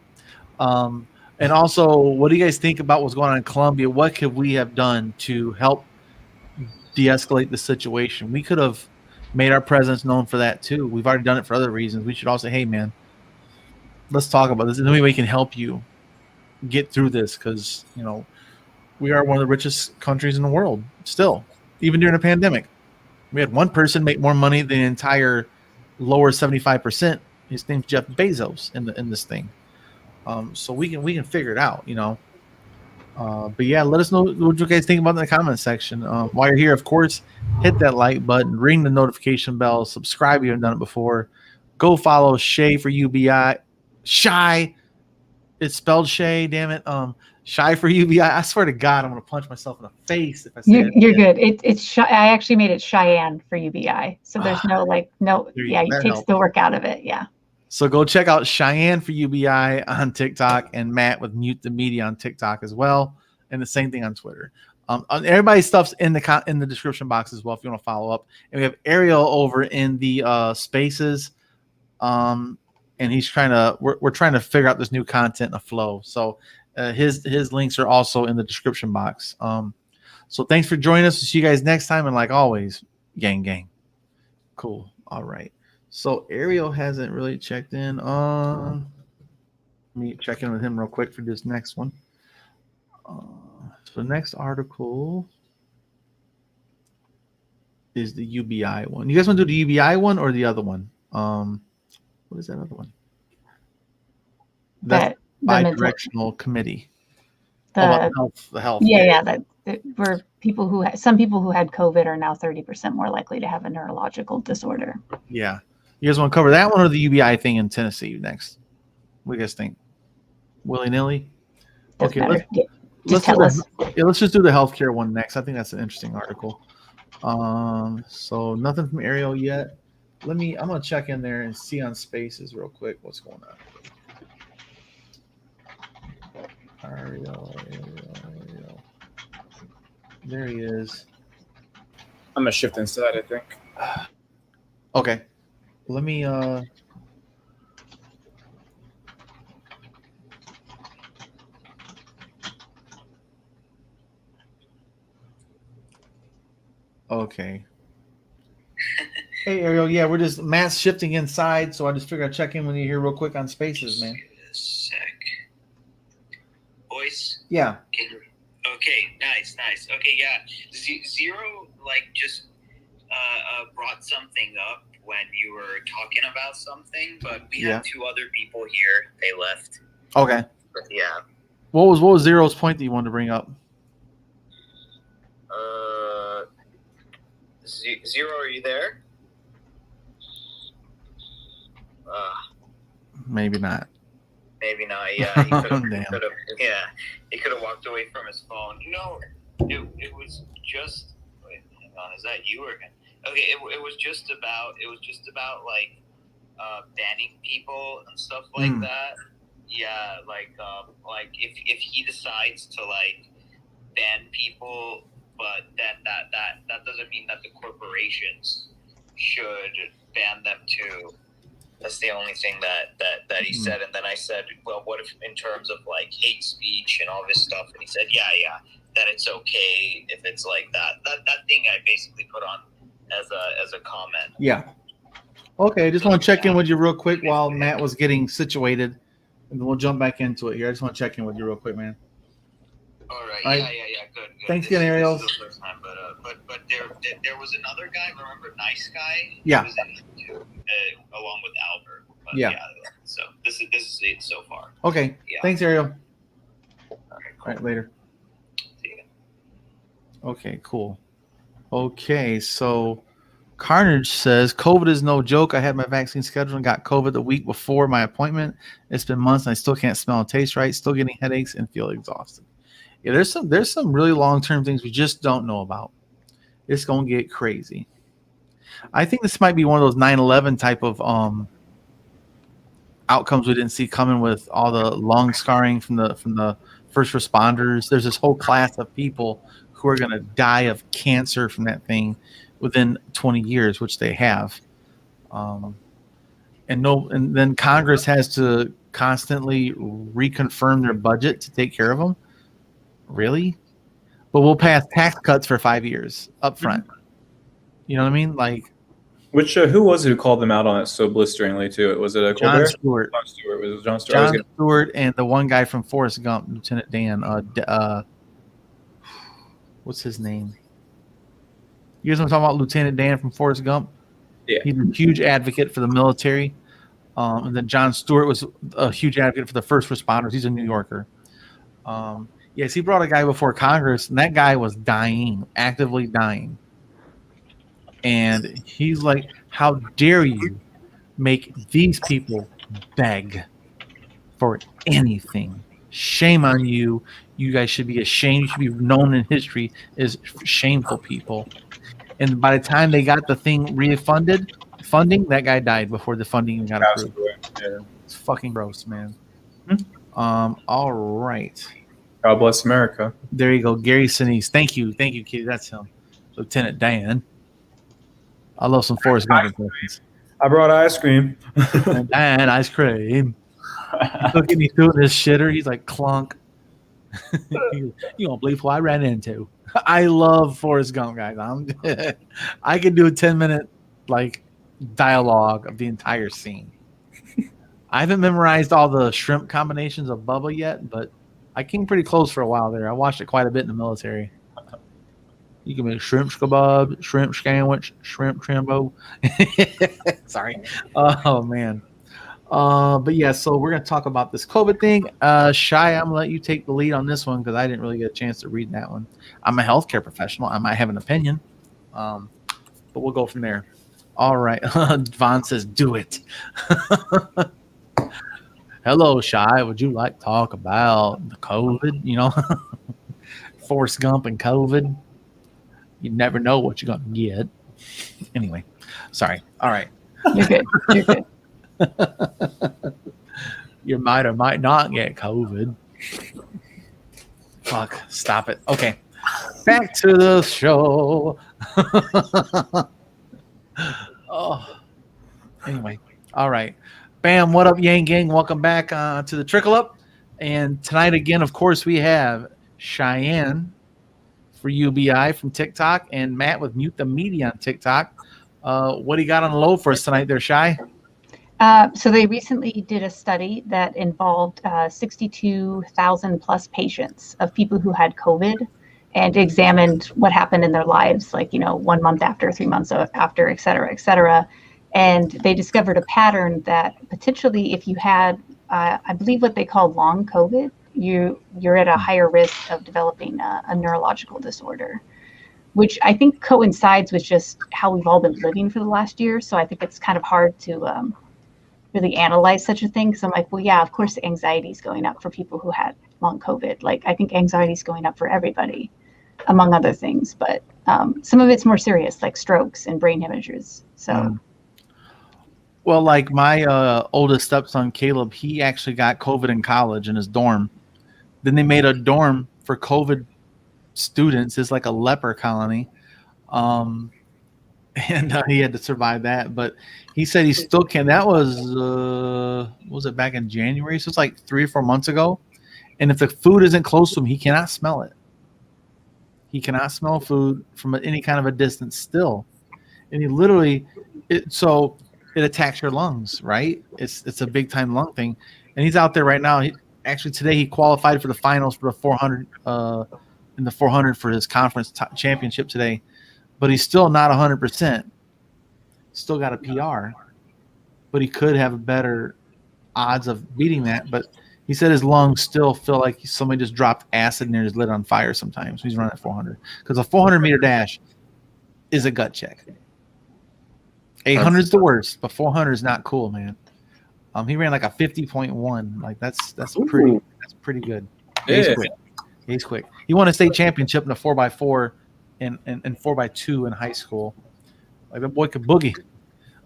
[SPEAKER 1] And also, what do you guys think about what's going on in Colombia? What could we have done to help de-escalate the situation? We could have made our presence known for that too. We've already done it for other reasons. We should also say, hey, man, let's talk about this. And maybe we can help you get through this because, we are one of the richest countries in the world still, even during a pandemic. We had one person make more money than the entire lower 75%. His name's Jeff Bezos in this thing. So we can figure it out, But yeah, let us know what you guys think about in the comment section. While you're here, of course, hit that like button, ring the notification bell, subscribe if you haven't done it before. Go follow Shay for UBI. Shy. It's spelled Shay, damn it. Shy for UBI. I swear to God, I'm gonna punch myself in the face if I say it.
[SPEAKER 2] You're good. It's Shy. I actually made it Cheyenne for UBI. So there's it takes the work out of it. Yeah.
[SPEAKER 1] So go check out Cheyenne for UBI on TikTok and Matt with Mute the Media on TikTok as well, and the same thing on Twitter. Everybody's stuff's in the description box as well if you want to follow up. And we have Ariel over in the spaces, and he's we're trying to figure out this new content and a flow. So his links are also in the description box. So thanks for joining us. We'll see you guys next time, and like always, gang. Cool. All right. So Ariel hasn't really checked in on. Let me check in with him real quick for this next one. So the next article is the UBI one. You guys want to do the UBI one or the other one? What is that other one? That's bi-directional committee.
[SPEAKER 2] The
[SPEAKER 1] health.
[SPEAKER 2] Yeah. Where some people who had COVID are now 30% more likely to have a neurological disorder.
[SPEAKER 1] Yeah. You guys want to cover that one or the UBI thing in Tennessee next? What do you guys think? Willy-nilly? Okay, let's just do the healthcare one next. I think that's an interesting article. So nothing from Ariel yet. I'm gonna check in there and see on Spaces real quick what's going on. Ariel. There he is.
[SPEAKER 3] I'm gonna shift inside, I think.
[SPEAKER 1] Okay. Let me okay. Hey Ariel, yeah, we're just Matt's shifting inside, so I just figured I'd check in with you here real quick on Spaces, man.
[SPEAKER 5] Sec. Voice.
[SPEAKER 1] Yeah.
[SPEAKER 5] Okay, nice. Okay, yeah. Zero, like, just brought something up when you were talking about something, but we had two other people here. They left.
[SPEAKER 1] Okay.
[SPEAKER 5] But yeah.
[SPEAKER 1] What was Zero's point that you wanted to bring up?
[SPEAKER 5] Zero, are you there?
[SPEAKER 1] Maybe not.
[SPEAKER 5] Maybe not. Yeah, he could have walked away from his phone. No, it was just. Wait, hang on. Is that you or him? Okay, it was just about like banning people and stuff like that. Yeah, like if he decides to like ban people, but then that doesn't mean that the corporations should ban them too. That's the only thing that he said. And then I said, well, what if in terms of like hate speech and all this stuff? And he said, yeah, that it's okay if it's like that. That thing I basically put on as a comment.
[SPEAKER 1] Yeah. Okay, I just want to check in with you real quick while Matt was getting situated, and then we'll jump back into it here. I just want to check in with you real quick, man.
[SPEAKER 5] All right.
[SPEAKER 1] All right.
[SPEAKER 5] Yeah. Good.
[SPEAKER 1] Thanks again, Ariel.
[SPEAKER 5] This is the first time, but there was another guy. Remember, nice guy.
[SPEAKER 1] Yeah.
[SPEAKER 5] He was in it too, along with Albert. But
[SPEAKER 1] yeah.
[SPEAKER 5] So this is it so far.
[SPEAKER 1] Okay.
[SPEAKER 5] Yeah.
[SPEAKER 1] Thanks, Ariel.
[SPEAKER 5] All right.
[SPEAKER 1] All right. Later.
[SPEAKER 5] See you.
[SPEAKER 1] Okay. Cool. Okay. So Carnage says COVID is no joke. I had my vaccine scheduled and got COVID the week before my appointment. It's been months and I still can't smell and taste right. Still getting headaches and feel exhausted. Yeah, there's some really long-term things we just don't know about. It's gonna get crazy. I think this might be one of those 9/11 type of outcomes we didn't see coming with all the lung scarring from the first responders. There's this whole class of people who are gonna die of cancer from that thing within 20 years, which they have. And then Congress has to constantly reconfirm their budget to take care of them. Really? But we'll pass tax cuts for 5 years up front. You know what I mean? Like,
[SPEAKER 3] which who was it who called them out on it so blisteringly too? Was it a
[SPEAKER 1] John
[SPEAKER 3] Colbert?
[SPEAKER 1] Stewart?
[SPEAKER 3] John Stewart. Was it John Stewart?
[SPEAKER 1] John Stewart and the one guy from Forrest Gump, Lieutenant Dan. What's his name? You guys want to talk about Lieutenant Dan from Forrest Gump?
[SPEAKER 3] Yeah.
[SPEAKER 1] He's a huge advocate for the military. And then John Stewart was a huge advocate for the first responders. He's a New Yorker. Yes, he brought a guy before Congress, and that guy was dying, actively dying. And he's like, how dare you make these people beg for anything? Shame on you. You guys should be ashamed. You should be known in history as shameful people. And by the time they got the thing funding, that guy died before the funding even got approved.
[SPEAKER 3] Yeah.
[SPEAKER 1] It's fucking gross, man. All right.
[SPEAKER 3] God bless America.
[SPEAKER 1] There you go, Gary Sinise. Thank you, Kitty. That's him, Lieutenant Dan. I love some Forrest Gump impressions.
[SPEAKER 3] I brought ice cream.
[SPEAKER 1] Dan, ice cream. Look at me doing this shitter. He's like clunk. You don't believe who I ran into. I love Forrest Gump, guys. I could do a 10-minute like dialogue of the entire scene. I haven't memorized all the shrimp combinations of Bubba yet, but I came pretty close for a while there. I watched it quite a bit in the military. You can make shrimp kebab, shrimp sandwich, shrimp trimbo. Sorry. Oh, man. But yeah, so we're going to talk about this COVID thing. Shai, I'm going to let you take the lead on this one because I didn't really get a chance to read that one. I'm a healthcare professional. I might have an opinion, but we'll go from there. All right. Vaughn says, do it. Hello, Shai. Would you like to talk about the COVID? You know, Forrest Gump and COVID. You never know what you're gonna get. Anyway, sorry. All right.
[SPEAKER 2] You're good. You're good.
[SPEAKER 1] You might or might not get COVID. Fuck. Stop it. Okay. Back to the show. Oh. Anyway. All right. Bam. What up, Yang Gang? Welcome back to the Trickle Up. And tonight again, of course, we have Cheyenne for UBI from TikTok and Matt with Mute the Media on TikTok. What do you got on the low for us tonight there, Shy?
[SPEAKER 2] So they recently did a study that involved 62,000 plus patients of people who had COVID and examined what happened in their lives, like, 1 month after, 3 months after, et cetera, et cetera. And they discovered a pattern that potentially if you had, I believe what they call long COVID, you're at a higher risk of developing a neurological disorder, which I think coincides with just how we've all been living for the last year. So I think it's kind of hard to really analyze such a thing. Because I'm like, well, yeah, of course, anxiety is going up for people who had long COVID. Like, I think anxiety is going up for everybody, among other things. But some of it's more serious, like strokes and brain hemorrhages. So.
[SPEAKER 1] Well, like my oldest stepson, Caleb, he actually got COVID in college in his dorm. Then they made a dorm for COVID students. It's like a leper colony. And he had to survive that. But he said he still can. That was it back in January? So it's like 3 or 4 months ago. And if the food isn't close to him, he cannot smell it. He cannot smell food from any kind of a distance still. And he literally, so it attacks your lungs, right? It's a big time lung thing. And he's out there right now. Actually, today he qualified for the finals for the 400 in the 400 for his conference championship today. But he's still not 100%. Still got a PR. But he could have better odds of beating that. But he said his lungs still feel like somebody just dropped acid near his lid on fire sometimes. He's running at 400. Because a 400-meter dash is a gut check. 800 is the worst, but 400 is not cool, man. He ran like a 50.1. Like that's pretty good.
[SPEAKER 3] Yeah.
[SPEAKER 1] He's quick. He won a state championship in a 4x4 and 4x2 in high school. Like that boy could boogie.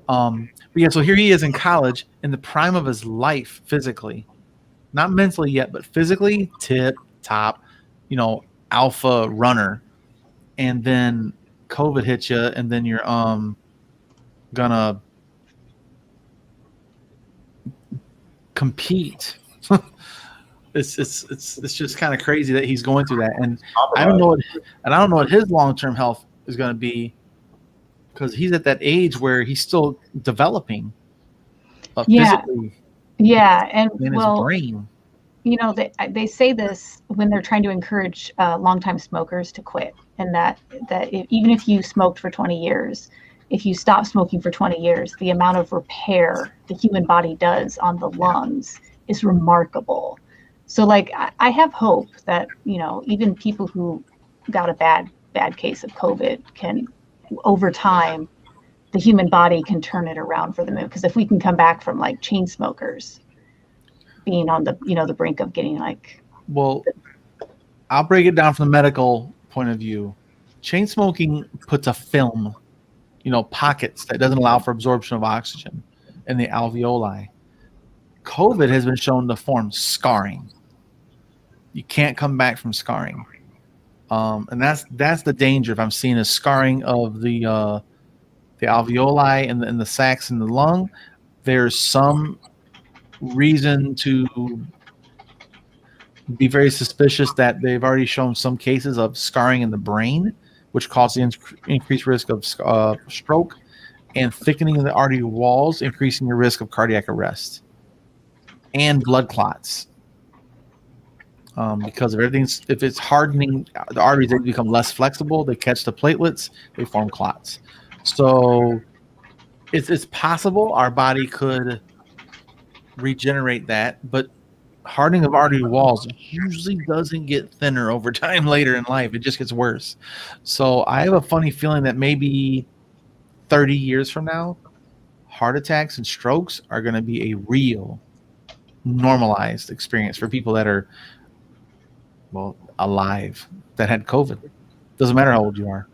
[SPEAKER 1] But yeah, so here he is in college in the prime of his life physically. Not mentally yet, but physically tip top, alpha runner. And then COVID hits you, and then you're gonna compete. It's just kind of crazy that he's going through that, and I don't know what his long-term health is going to be, because he's at that age where he's still developing physically.
[SPEAKER 2] Yeah, and
[SPEAKER 1] in his brain.
[SPEAKER 2] They say this when they're trying to encourage longtime smokers to quit, and that even if you smoked for 20 years, if you stop smoking for 20 years, the amount of repair the human body does on the lungs is remarkable. So like, I have hope that, even people who got a bad case of COVID can, over time, the human body can turn it around for the moon. Because if we can come back from like chain smokers being on the, the brink of getting like.
[SPEAKER 1] Well, I'll break it down from the medical point of view. Chain smoking puts a film, pockets that doesn't allow for absorption of oxygen in the alveoli. COVID has been shown to form scarring. You can't come back from scarring. And that's the danger if I'm seeing a scarring of the alveoli and the sacs in the lung. There's some reason to be very suspicious that they've already shown some cases of scarring in the brain, which causes increased risk of stroke, and thickening of the artery walls, increasing your risk of cardiac arrest and blood clots. Because of everything, if it's hardening the arteries, they become less flexible. They catch the platelets, they form clots. So it's possible our body could regenerate that, but hardening of artery walls usually doesn't get thinner over time later in life. It just gets worse. So I have a funny feeling that maybe 30 years from now, heart attacks and strokes are going to be a real normalized experience for people that are alive, that had COVID. Doesn't matter how old you are.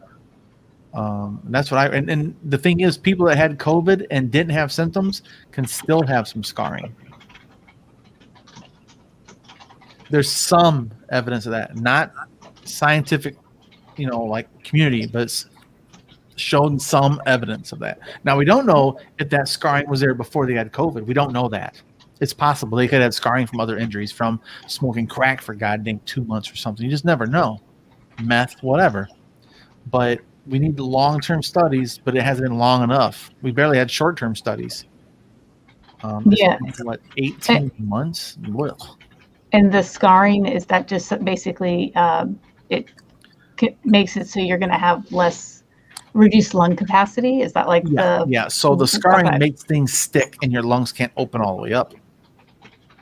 [SPEAKER 1] And that's what and the thing is, people that had COVID and didn't have symptoms can still have some scarring. There's some evidence of that, not scientific, like community, but it's shown some evidence of that. Now, we don't know if that scarring was there before they had COVID. We don't know that. It's possible they could have scarring from other injuries, from smoking crack for goddamn 2 months or something. You just never know. Meth, whatever. But we need the long-term studies, but it hasn't been long enough. We barely had short-term studies.
[SPEAKER 2] Yeah.
[SPEAKER 1] What, 18 months? Ugh.
[SPEAKER 2] And the scarring, is that just basically it makes it so you're going to have less reduced lung capacity? Is that like
[SPEAKER 1] yeah. So the scarring makes things stick and your lungs can't open all the way up.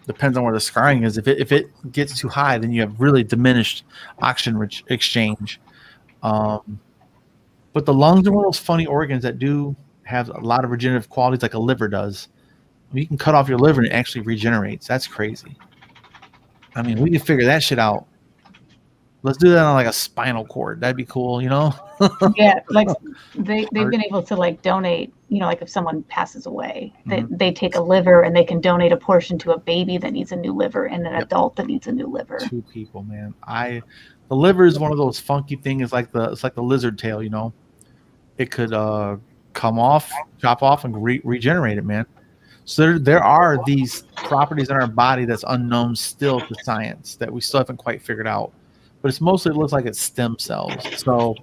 [SPEAKER 1] Depends on where the scarring is. If it gets too high, then you have really diminished oxygen exchange. But the lungs are one of those funny organs that do have a lot of regenerative qualities, like a liver does. You can cut off your liver and it actually regenerates. That's crazy. I mean, we can figure that shit out. Let's do that on like a spinal cord. That'd be cool,
[SPEAKER 2] Yeah, like they've been able to like donate, like if someone passes away, they take a liver and they can donate a portion to a baby that needs a new liver and an adult that needs a new liver.
[SPEAKER 1] 2 people, man. The liver is one of those funky things. It's like the lizard tail, It could come off, chop off, and regenerate it, man. So there are these properties in our body that's unknown still to science that we still haven't quite figured out. But it's mostly, it looks like it's stem cells. So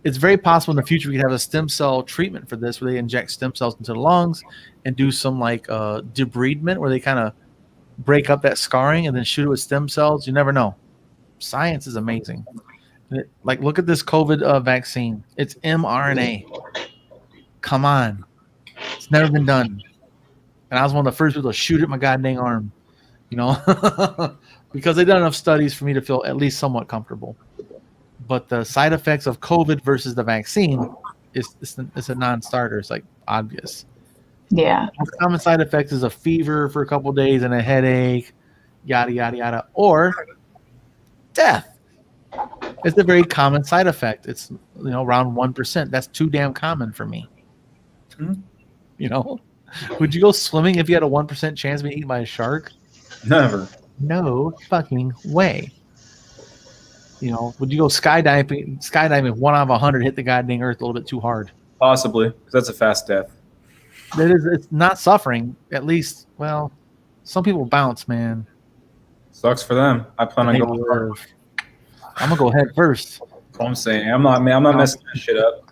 [SPEAKER 1] it's very possible in the future we could have a stem cell treatment for this, where they inject stem cells into the lungs and do some like debridement, where they kind of break up that scarring and then shoot it with stem cells. You never know. Science is amazing. Like, look at this COVID vaccine. It's mRNA. Come on. It's never been done. And I was one of the first people to shoot at my goddamn arm, because they've done enough studies for me to feel at least somewhat comfortable. But the side effects of COVID versus the vaccine it's a non-starter. It's like obvious.
[SPEAKER 2] Yeah.
[SPEAKER 1] The common side effect is a fever for a couple of days and a headache, yada, yada, yada, or death. It's a very common side effect. It's, around 1%. That's too damn common for me. Would you go swimming if you had a 1% chance of being eaten by a shark?
[SPEAKER 3] Never.
[SPEAKER 1] No fucking way. Would you go skydiving? Skydiving, 1 out of 100 hit the goddamn earth a little bit too hard.
[SPEAKER 3] Possibly, because that's a fast death.
[SPEAKER 1] It's not suffering. At least, well, some people bounce, man.
[SPEAKER 3] Sucks for them. I plan on going.
[SPEAKER 1] I'm gonna go head first.
[SPEAKER 3] That's what I'm saying. I'm not messing that shit up.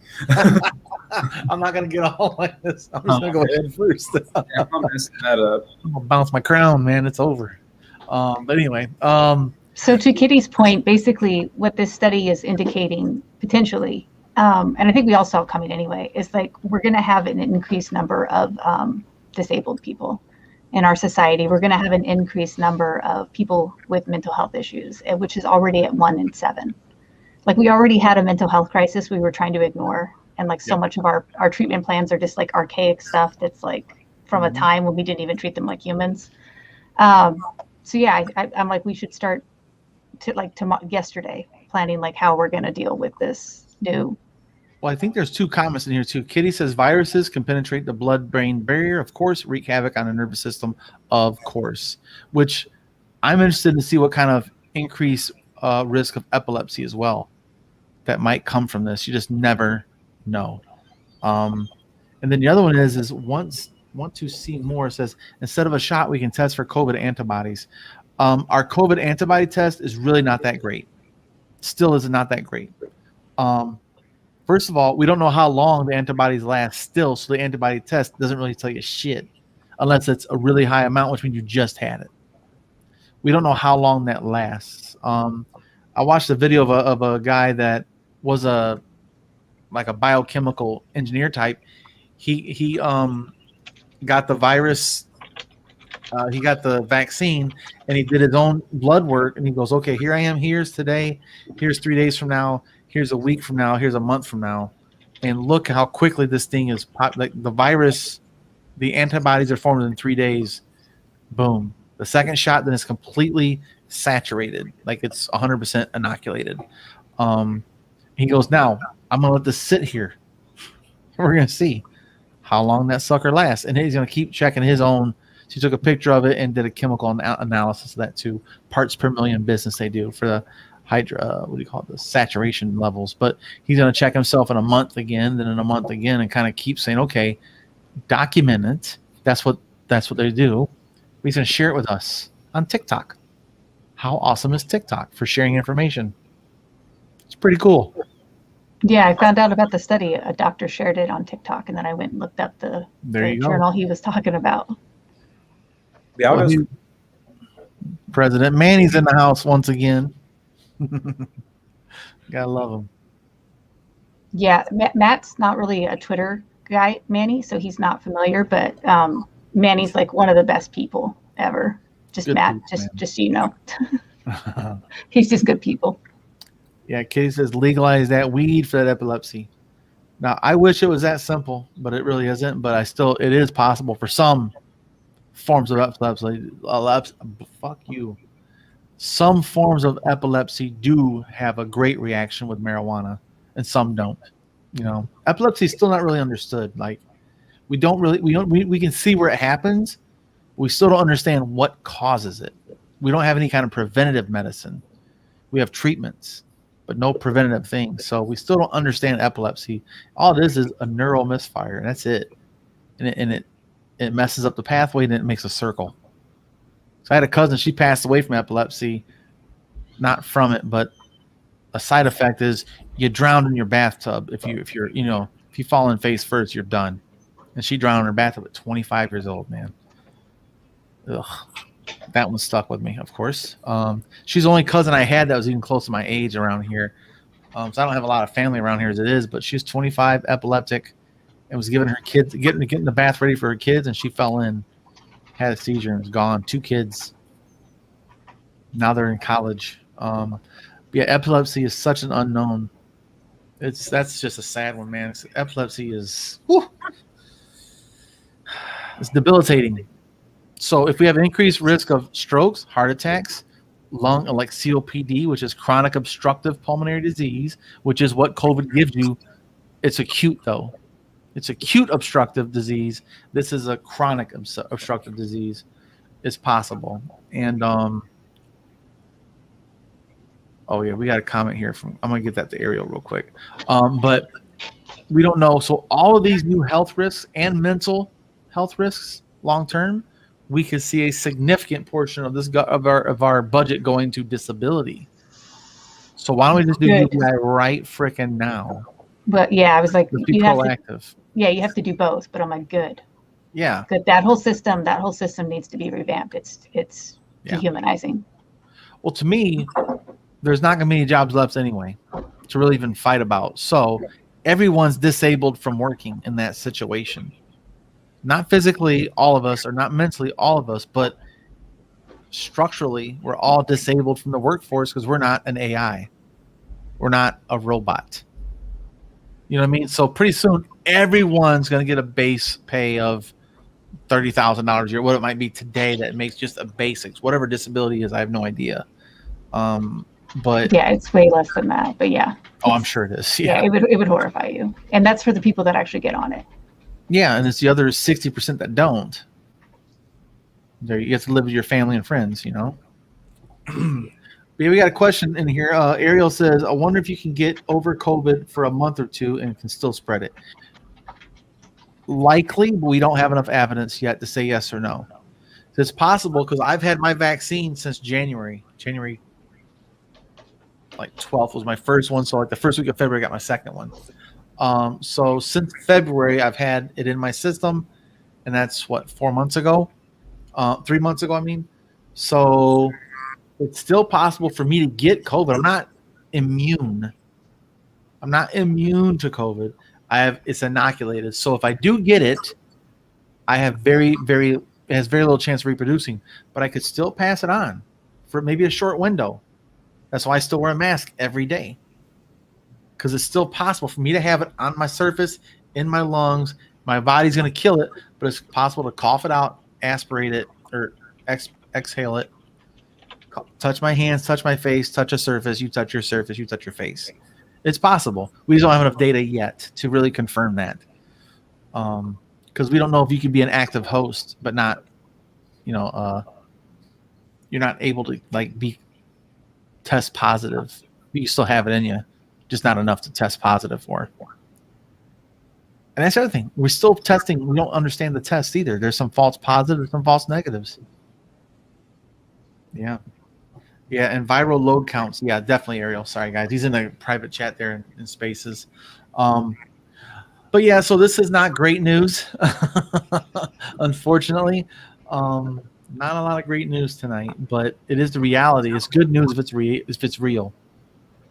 [SPEAKER 1] I'm not gonna get all like this. I'm just gonna go head first.
[SPEAKER 3] I'm not messing that up.
[SPEAKER 1] I'm gonna bounce my crown, man. It's over. But anyway.
[SPEAKER 2] So to Kitty's point, basically what this study is indicating potentially, and I think we all saw it coming anyway, is like we're going to have an increased number of disabled people in our society. We're going to have an increased number of people with mental health issues, which is already at 1 in 7. Like, we already had a mental health crisis we were trying to ignore. And like so much of our treatment plans are just like archaic stuff that's like from a time when we didn't even treat them like humans. So yeah, I'm like, we should start to yesterday planning like how we're going to deal with this new.
[SPEAKER 1] Well, I think there's 2 comments in here too. Kitty says viruses can penetrate the blood-brain barrier, of course, wreak havoc on the nervous system, of course, which I'm interested to see what kind of increased risk of epilepsy as well that might come from this. You just never know. And then the other one is want to see more. It says, instead of a shot, we can test for COVID antibodies. Our COVID antibody test is really not that great. Still is not that great. First of all, we don't know how long the antibodies last still, so the antibody test doesn't really tell you shit unless it's a really high amount, which means you just had it. We don't know how long that lasts. I watched a video of a guy that was like a biochemical engineer type. He got the virus. He got the vaccine and he did his own blood work, and he goes, okay, here I am. Here's today. Here's 3 days from now. Here's a week from now. Here's a month from now. And look how quickly this thing is like the virus, the antibodies are formed in 3 days. Boom. The second shot, then it's completely saturated. Like it's 100% inoculated. And He goes, now I'm gonna let this sit here. We're gonna see how long that sucker lasts, and he's gonna keep checking his own. So he took a picture of it and did a chemical analysis of that too. Parts per million business they do for the what do you call it, the saturation levels. But he's gonna check himself in a month again, then in a month again, and kind of keep saying, okay, document it. That's what they do. He's gonna share it with us on TikTok. How awesome is TikTok for sharing information? It's pretty cool.
[SPEAKER 2] Yeah, I found out about the study. A doctor shared it on TikTok, and then I went and looked up the journal he was talking about.
[SPEAKER 3] Yeah,
[SPEAKER 1] President Manny's in the house once again. Gotta love him.
[SPEAKER 2] Yeah, Matt's not really a Twitter guy, Manny, so he's not familiar. But Manny's like one of the best people ever. Just good Matt, people, just so you know, he's just good people.
[SPEAKER 1] Yeah, Kitty says legalize that weed for that epilepsy. Now, I wish it was that simple, but it really isn't. But it is possible for some forms of epilepsy. Fuck you. Some forms of epilepsy do have a great reaction with marijuana, and some don't. You know, epilepsy is still not really understood. Like, we can see where it happens. We still don't understand what causes it. We don't have any kind of preventative medicine. We have treatments, but no preventative things. So we still don't understand epilepsy. All it is a neural misfire, and that's it. And it messes up the pathway, and it makes a circle. So I had a cousin, she passed away from epilepsy, not from it, but a side effect is you drown in your bathtub. If you fall in face first, you're done. And she drowned in her bathtub at 25 years old, man. Ugh. That one stuck with me, of course. She's the only cousin I had that was even close to my age around here. So I don't have a lot of family around here as it is, but she's 25, epileptic, and was giving her kids, getting the bath ready for her kids, and she fell in, had a seizure, and was gone. 2 kids. Now they're in college. Yeah, epilepsy is such an unknown. That's just a sad one, man. Epilepsy is it's debilitating. So if we have increased risk of strokes, heart attacks, lung, like COPD, which is chronic obstructive pulmonary disease, which is what COVID gives you. It's acute, though. It's acute obstructive disease. This is a chronic obstructive disease. It's possible. And, oh, yeah, we got a comment here from, I'm going to get that to Ariel real quick. But we don't know. So all of these new health risks and mental health risks long-term, we could see a significant portion of this of our budget going to disability. So why don't we just do UBI right frickin' now?
[SPEAKER 2] But yeah, I was like,
[SPEAKER 1] be proactive.
[SPEAKER 2] You have to do both. But I'm like, good.
[SPEAKER 1] Yeah.
[SPEAKER 2] Good. That whole system needs to be revamped. It's dehumanizing.
[SPEAKER 1] Well, to me, there's not going to be any jobs left anyway to really even fight about. So everyone's disabled from working in that situation. Not physically, all of us, or not mentally, all of us, but structurally, we're all disabled from the workforce because we're not an AI. We're not a robot. You know what I mean? So pretty soon, everyone's going to get a base pay of $30,000 a year, what it might be today that makes just a basics. Whatever disability is, I have no idea. But
[SPEAKER 2] yeah, it's way less than that. But yeah.
[SPEAKER 1] Oh, I'm sure it is.
[SPEAKER 2] Yeah, it would horrify you. And that's for the people that actually get on it.
[SPEAKER 1] Yeah, and it's the other 60% that don't. There, you have to live with your family and friends, you know. Yeah, we got a question in here. Ariel says, "I wonder if you can get over COVID for a month or two and can still spread it." Likely, but we don't have enough evidence yet to say yes or no. It's possible because I've had my vaccine since January. January, like 12th was my first one. So like the first week of February, I got my second one. So since February, I've had it in my system, and that's what, 4 months ago, 3 months ago, I mean. So it's still possible for me to get COVID. I'm not immune. I'm not immune to COVID. It's inoculated. So if I do get it, I have it has very little chance of reproducing, but I could still pass it on for maybe a short window. That's why I still wear a mask every day. Because it's still possible for me to have it on my surface, in my lungs. My body's going to kill it, but it's possible to cough it out, aspirate it, or exhale it. Touch my hands, touch my face, touch a surface. You touch your surface, you touch your face. It's possible. We just don't have enough data yet to really confirm that. Because we don't know if you could be an active host, but not, you're not able to like be test positive. You still have it in you, just not enough to test positive for. And that's the other thing. We're still testing. We don't understand the test either. There's some false positives, some false negatives. Yeah. Yeah, and viral load counts. Yeah, definitely, Ariel. Sorry, guys. He's in a private chat there in Spaces. But yeah, so this is not great news, unfortunately. Not a lot of great news tonight, but it is the reality. It's good news if it's real.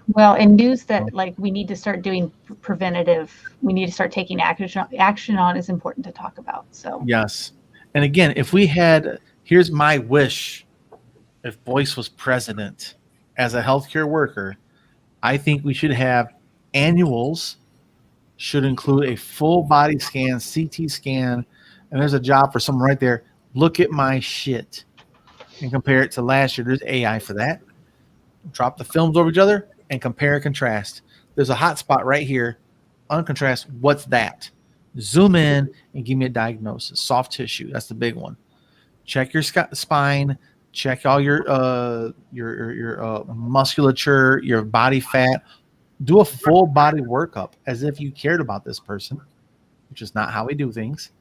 [SPEAKER 2] Well, and news that like we need to start doing preventative, we need to start taking action on is important to talk about. So
[SPEAKER 1] yes, and again, if we had, here's my wish: if Boyce was president, as a healthcare worker, I think we should have annuals. Should include a full body scan, CT scan, and there's a job for someone right there. Look at my shit and compare it to last year. There's AI for that. Drop the films over each other and compare and contrast. There's a hot spot right here. Uncontrast. What's that? Zoom in and give me a diagnosis. Soft tissue. That's the big one. Check your spine. Check all your musculature, your body fat. Do a full body workup as if you cared about this person, which is not how we do things.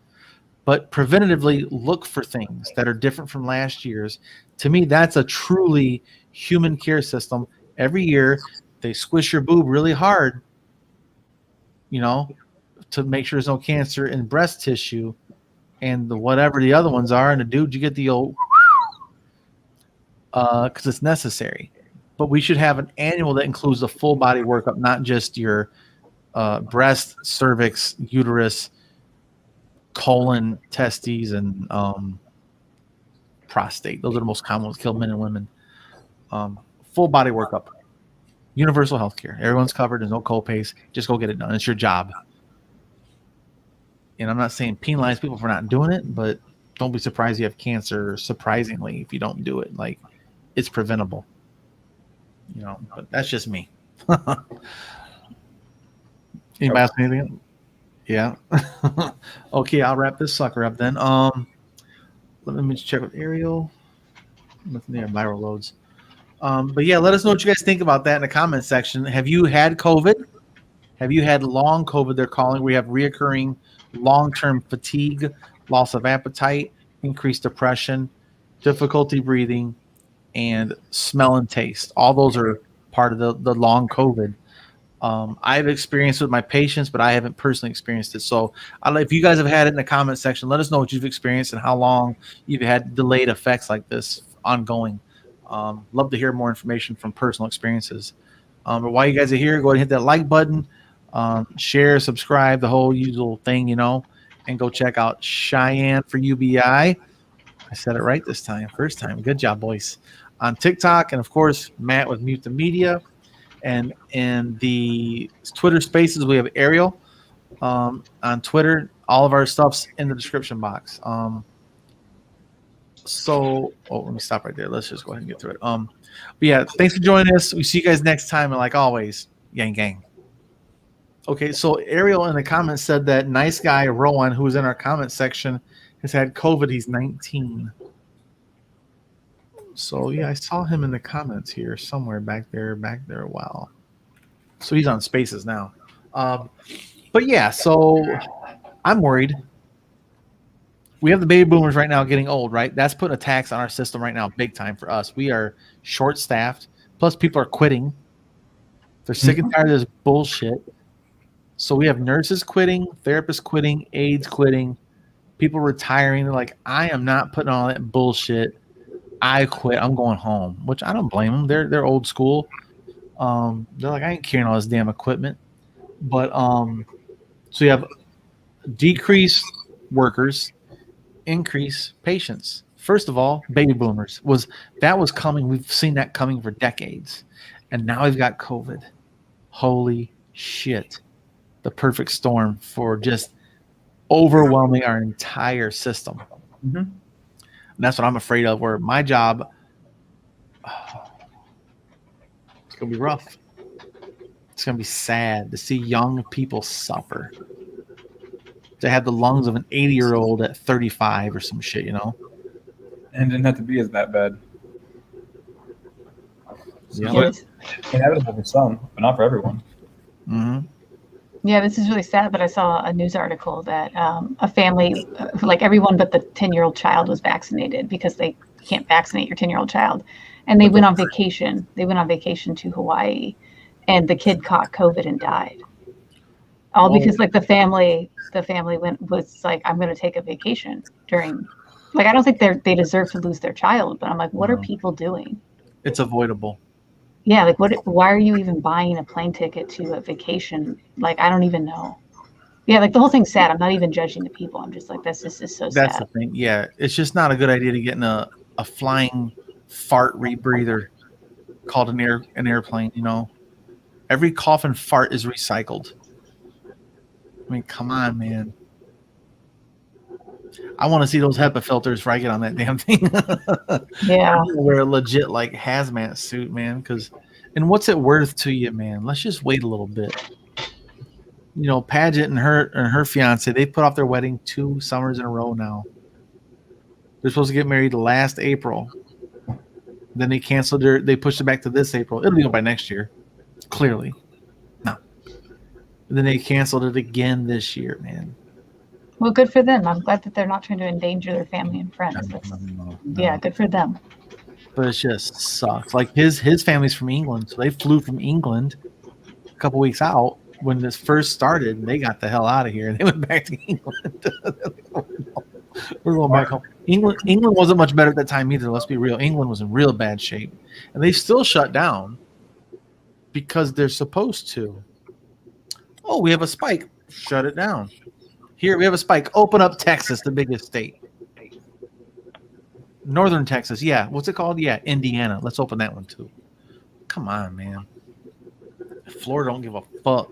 [SPEAKER 1] But preventatively look for things that are different from last year's. To me, that's a truly human care system. Every year, they squish your boob really hard, to make sure there's no cancer in breast tissue and whatever the other ones are. And the dude, you get the old, because it's necessary. But we should have an annual that includes a full body workup, not just your breast, cervix, uterus, colon, testes, and prostate. Those are the most common ones, kill men and women. Full body workup. Universal health care. Everyone's covered. There's no co-pays. Just go get it done. It's your job. And I'm not saying penalize people for not doing it, but don't be surprised you have cancer, surprisingly, if you don't do it. Like, it's preventable. But that's just me. Anybody else anything? Yeah. Okay, I'll wrap this sucker up then. Let me just check with Ariel. Nothing there, viral loads. But yeah, let us know what you guys think about that in the comment section. Have you had COVID? Have you had long COVID, they're calling? We have reoccurring long-term fatigue, loss of appetite, increased depression, difficulty breathing, and smell and taste. All those are part of the long COVID. I've experienced it with my patients, but I haven't personally experienced it. So if you guys have had it in the comment section, let us know what you've experienced and how long you've had delayed effects like this ongoing. Love to hear more information from personal experiences. But while you guys are here, go ahead and hit that like button, share, subscribe, the whole usual thing, and go check out Cheyenne for UBI. I said it right this time, first time. Good job, boys. On TikTok, and of course, Matt with Mute the Media. And in the Twitter Spaces, we have Ariel on Twitter. All of our stuff's in the description box. Let me stop right there. Let's just go ahead and get through it. But yeah, thanks for joining us. We see you guys next time. And like always, gang, gang. Okay, so Ariel in the comments said that nice guy Rowan, who was in our comment section, has had COVID. He's 19. So yeah, I saw him in the comments here somewhere back there a while. So he's on Spaces now. But yeah, so I'm worried. We have the baby boomers right now getting old, right? That's putting a tax on our system right now, big time for us. We are short-staffed. Plus, people are quitting. They're sick and tired of this bullshit. So we have nurses quitting, therapists quitting, aides quitting, people retiring. They're like, I am not putting all that bullshit. I quit. I'm going home, which I don't blame them. They're old school. They're like, I ain't carrying all this damn equipment. But so you have decreased workers, increase patients. First of all, baby boomers was coming. We've seen that coming for decades, and now we've got COVID. Holy shit! The perfect storm for just overwhelming our entire system. Mm-hmm. And that's what I'm afraid of. Where my job, it's gonna be rough. It's gonna be sad to see young people suffer. To have the lungs of an 80-year-old at 35 or some shit, you know.
[SPEAKER 3] And it didn't have to be as that bad.
[SPEAKER 1] Yeah.
[SPEAKER 3] But inevitable for some, but not for everyone.
[SPEAKER 1] Mm-hmm.
[SPEAKER 2] Yeah, this is really sad, but I saw a news article that a family, like everyone but the 10-year-old child was vaccinated because they can't vaccinate your 10-year-old child. And they went on vacation. They went on vacation to Hawaii, and the kid caught COVID and died. All because like the family was like, I'm going to take a vacation during, like, I don't think they deserve to lose their child, but I'm like, what are people doing?
[SPEAKER 1] It's avoidable.
[SPEAKER 2] Yeah, like why are you even buying a plane ticket to a vacation? Like, I don't even know. Yeah, like the whole thing's sad. I'm not even judging the people. I'm just like, this is so sad.
[SPEAKER 1] That's the thing. Yeah, it's just not a good idea to get in a flying fart rebreather called an airplane, you know. Every cough and fart is recycled. I mean, come on, man. I want to see those HEPA filters before I get on that damn thing.
[SPEAKER 2] Yeah.
[SPEAKER 1] Wear a legit like hazmat suit, man. And what's it worth to you, man? Let's just wait a little bit. You know, Paget and her fiance, they put off their wedding 2 summers in a row now. They're supposed to get married last April. Then they canceled they pushed it back to this April. It'll be by next year. Clearly. No. And then they canceled it again this year, man.
[SPEAKER 2] Well, good for them. I'm glad that they're not trying to endanger their family and friends.
[SPEAKER 1] No.
[SPEAKER 2] Yeah, good for them.
[SPEAKER 1] But it just sucks. Like his family's from England, so they flew from England a couple weeks out when this first started, and they got the hell out of here and they went back to England. We're going back home. England wasn't much better at that time either. Let's be real. England was in real bad shape, and they still shut down because they're supposed to. Oh, we have a spike. Shut it down. Here we have a spike. Open up Texas, the biggest state. Northern Texas. Yeah. What's it called? Yeah, Indiana. Let's open that one too. Come on, man. Florida don't give a fuck.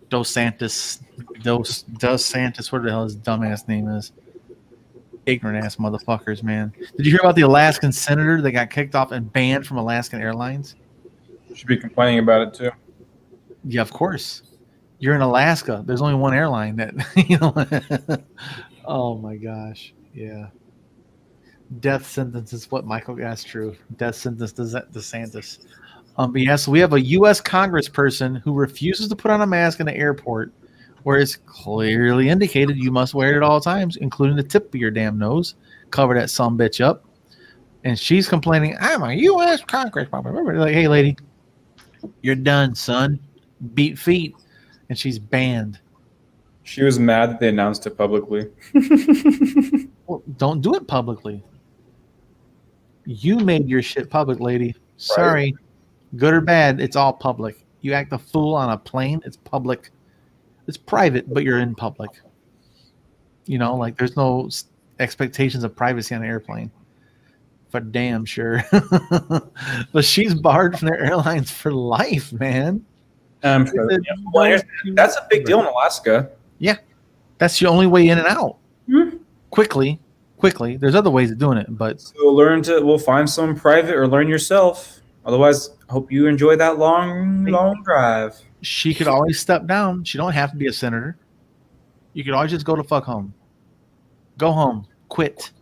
[SPEAKER 1] Dos Santos, whatever the hell his dumbass name is. Ignorant ass motherfuckers, man. Did you hear about the Alaskan senator that got kicked off and banned from Alaskan Airlines?
[SPEAKER 3] Should be complaining about it too.
[SPEAKER 1] Yeah, of course. You're in Alaska. There's only one airline that, you know. Oh my gosh. Yeah. Death sentence is what Michael. That's true. Death sentence to DeSantis. But yeah, so we have a U.S. congressperson who refuses to put on a mask in the airport, where it's clearly indicated you must wear it at all times, including the tip of your damn nose. Cover that sumbitch up. And she's complaining, I'm a U.S. congressperson. Like, hey, lady, you're done, son. Beat feet. And she's banned.
[SPEAKER 3] She was mad that they announced it publicly.
[SPEAKER 1] Well, don't do it publicly. You made your shit public, lady. Sorry. Right. Good or bad, it's all public. You act a fool on a plane, it's public. It's private, but you're in public. You know, like there's no expectations of privacy on an airplane. For damn sure. But she's barred from their airlines for life, man.
[SPEAKER 3] Sure. Well, that's a big deal in Alaska.
[SPEAKER 1] Yeah. That's your only way in and out.
[SPEAKER 3] Mm-hmm.
[SPEAKER 1] Quickly. There's other ways of doing it, but
[SPEAKER 3] so we'll find some private or learn yourself. Otherwise, hope you enjoy that long drive.
[SPEAKER 1] She could always step down. She don't have to be a senator. You could always just go to fuck home. Go home. Quit.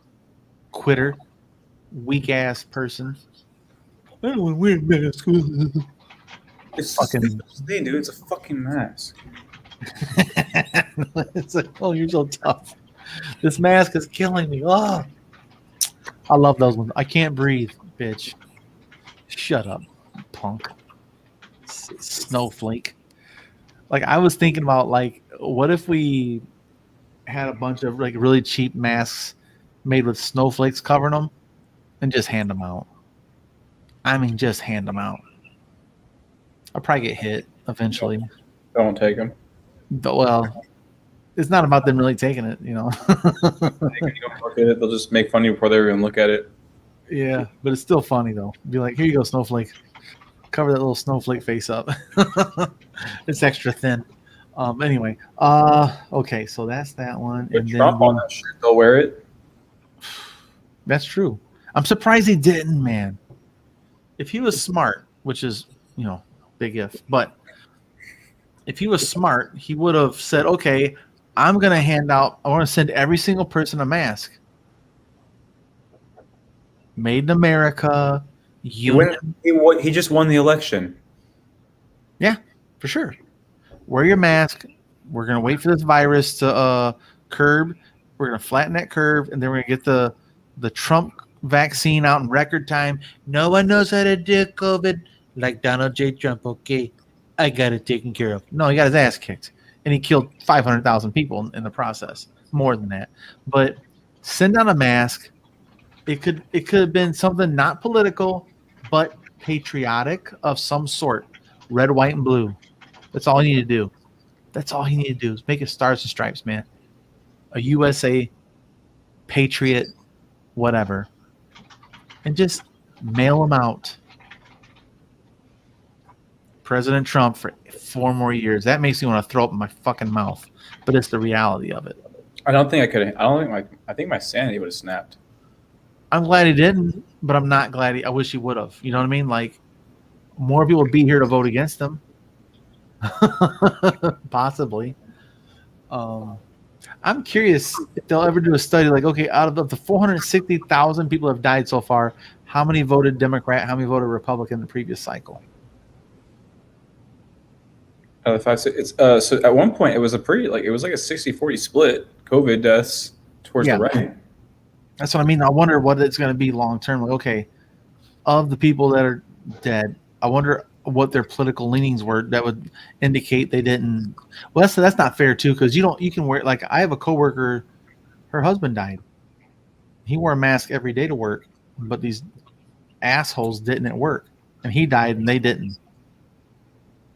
[SPEAKER 1] Quitter. Weak ass person. I don't want to wear a mask.
[SPEAKER 3] It's fucking thing, dude. It's a fucking mask.
[SPEAKER 1] It's like, oh, you're so tough. This mask is killing me. Oh, I love those ones. I can't breathe, bitch. Shut up, punk. Snowflake. Like, I was thinking about, like, what if we had a bunch of like really cheap masks made with snowflakes covering them and just hand them out? I mean, just hand them out. I'll probably get hit eventually.
[SPEAKER 3] Don't take them.
[SPEAKER 1] Well, it's not about them really taking it, you know.
[SPEAKER 3] They'll just make fun of you before they even look at it.
[SPEAKER 1] Yeah, but it's still funny though. Be like, here you go, snowflake. Cover that little snowflake face up. It's extra thin. Anyway, okay, so that's that one.
[SPEAKER 3] And Trump on that shit, they'll wear it.
[SPEAKER 1] That's true. I'm surprised he didn't, man. If he was smart, which is, you know, big if. But if he was smart, he would have said, okay, I want to send every single person a mask. Made in America.
[SPEAKER 3] He just won the election.
[SPEAKER 1] Yeah, for sure. Wear your mask. We're going to wait for this virus to curb. We're going to flatten that curve, and then we're going to get the Trump vaccine out in record time. No one knows how to do COVID like Donald J. Trump. Okay, I got it taken care of. No, he got his ass kicked, and he killed 500,000 people in the process. More than that. But send out a mask. It could have been something not political, but patriotic of some sort. Red, white, and blue. That's all you need to do. That's all he needed to do is make it stars and stripes, man. A USA, Patriot, whatever. And just mail them out. President Trump for 4 more years. That makes me want to throw up in my fucking mouth. But it's the reality of it.
[SPEAKER 3] I think my sanity would have snapped.
[SPEAKER 1] I'm glad he didn't, but I'm not glad I wish he would have. You know what I mean? Like, more people would be here to vote against him. Possibly. I'm curious if they'll ever do a study like, okay, out of the 460,000 people have died so far, how many voted Democrat, how many voted Republican in the previous cycle?
[SPEAKER 3] So at one point it was a pretty it was like a 60-40 split COVID deaths towards the right.
[SPEAKER 1] That's what I mean. I wonder what it's going to be long term. Like, okay, of the people that are dead, I wonder what their political leanings were that would indicate they didn't. Well, that's not fair too, because you can wear, like, I have a coworker, her husband died. He wore a mask every day to work, but these assholes didn't at work, and he died and they didn't.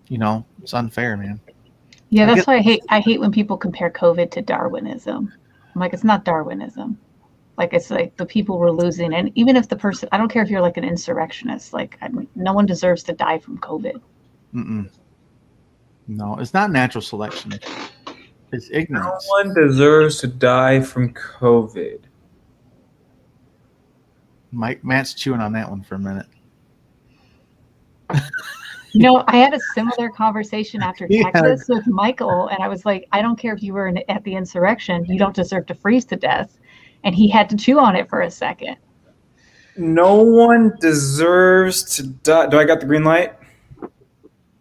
[SPEAKER 1] You know, it's unfair, man.
[SPEAKER 2] Yeah, that's why I hate when people compare COVID to Darwinism. I'm like, it's not Darwinism. Like, it's like the people were losing. And even if the person, I don't care if you're like an insurrectionist, like, no one deserves to die from COVID.
[SPEAKER 1] No, it's not natural selection. It's ignorance.
[SPEAKER 3] No one deserves to die from COVID.
[SPEAKER 1] Matt's chewing on that one for a minute.
[SPEAKER 2] No, I had a similar conversation after Texas with Michael, and I was like, I don't care if you were at the insurrection, you don't deserve to freeze to death. And he had to chew on it for a second.
[SPEAKER 3] No one deserves to die. Do I got the green light?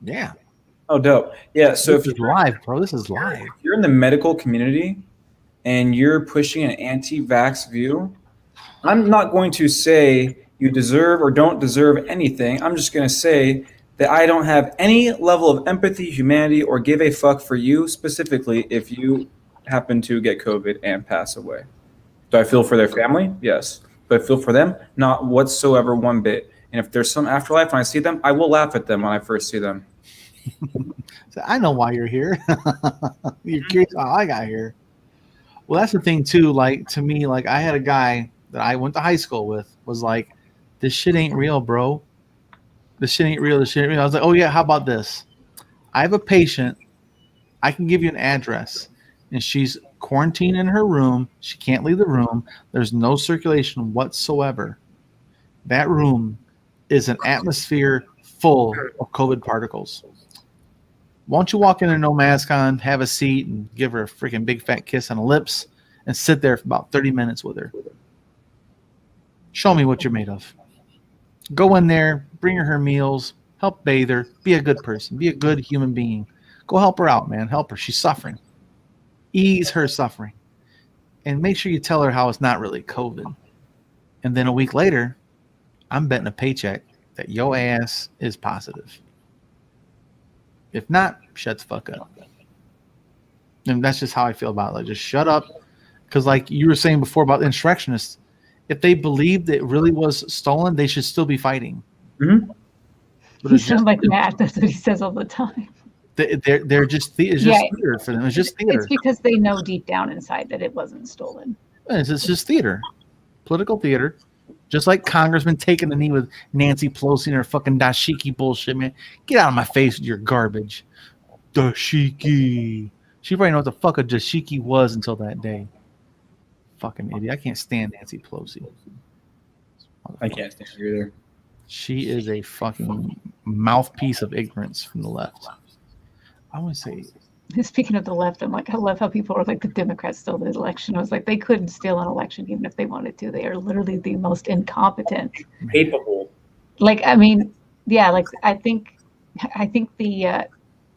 [SPEAKER 1] Yeah.
[SPEAKER 3] Oh, dope. Yeah. So
[SPEAKER 1] this is live, bro. This is live.
[SPEAKER 3] If you're in the medical community and you're pushing an anti-vax view, I'm not going to say you deserve or don't deserve anything. I'm just going to say that I don't have any level of empathy, humanity, or give a fuck for you specifically if you happen to get COVID and pass away. Do I feel for their family? Yes. Do I feel for them? Not whatsoever, one bit. And if there's some afterlife and I see them, I will laugh at them when I first see them.
[SPEAKER 1] So I know why you're here. You're curious how I got here. Well, that's the thing too. Like, to me, like, I had a guy that I went to high school with was like, this shit ain't real, bro. This shit ain't real. This shit ain't real. I was like, oh yeah, how about this? I have a patient. I can give you an address, and she's quarantined in her room. She can't leave the room. There's no circulation whatsoever. That room is an atmosphere full of COVID particles. Why don't you walk in there, no mask on, have a seat, and give her a freaking big fat kiss on the lips, and sit there for about 30 minutes with her. Show me what you're made of. Go in there, bring her meals, help bathe her, be a good person, be a good human being. Go help her out, man. Help her. She's suffering. Ease her suffering. And make sure you tell her how it's not really COVID. And then a week later, I'm betting a paycheck that your ass is positive. If not, shut the fuck up. And that's just how I feel about it. Like, just shut up. Because like you were saying before about the insurrectionists, if they believed it really was stolen, they should still be fighting.
[SPEAKER 3] Mm-hmm.
[SPEAKER 2] You sound like Matt. That's what he says all the time.
[SPEAKER 1] They're just it's just theater for them. It's just theater.
[SPEAKER 2] It's because they know deep down inside that it wasn't stolen.
[SPEAKER 1] It's just theater, political theater. Just like Congressman taking the knee with Nancy Pelosi and her fucking dashiki bullshit, man. Get out of my face with your garbage. Dashiki. She probably know what the fuck a dashiki was until that day. Fucking idiot. I can't stand Nancy Pelosi.
[SPEAKER 3] I can't stand her either.
[SPEAKER 1] She is a fucking mouthpiece of ignorance from the left. I want to say.
[SPEAKER 2] Speaking of the left, I'm like, I love how people are like, the Democrats stole the election. I was like, they couldn't steal an election even if they wanted to. They are literally the most incompetent,
[SPEAKER 3] capable.
[SPEAKER 2] Like, I mean, yeah, like I think the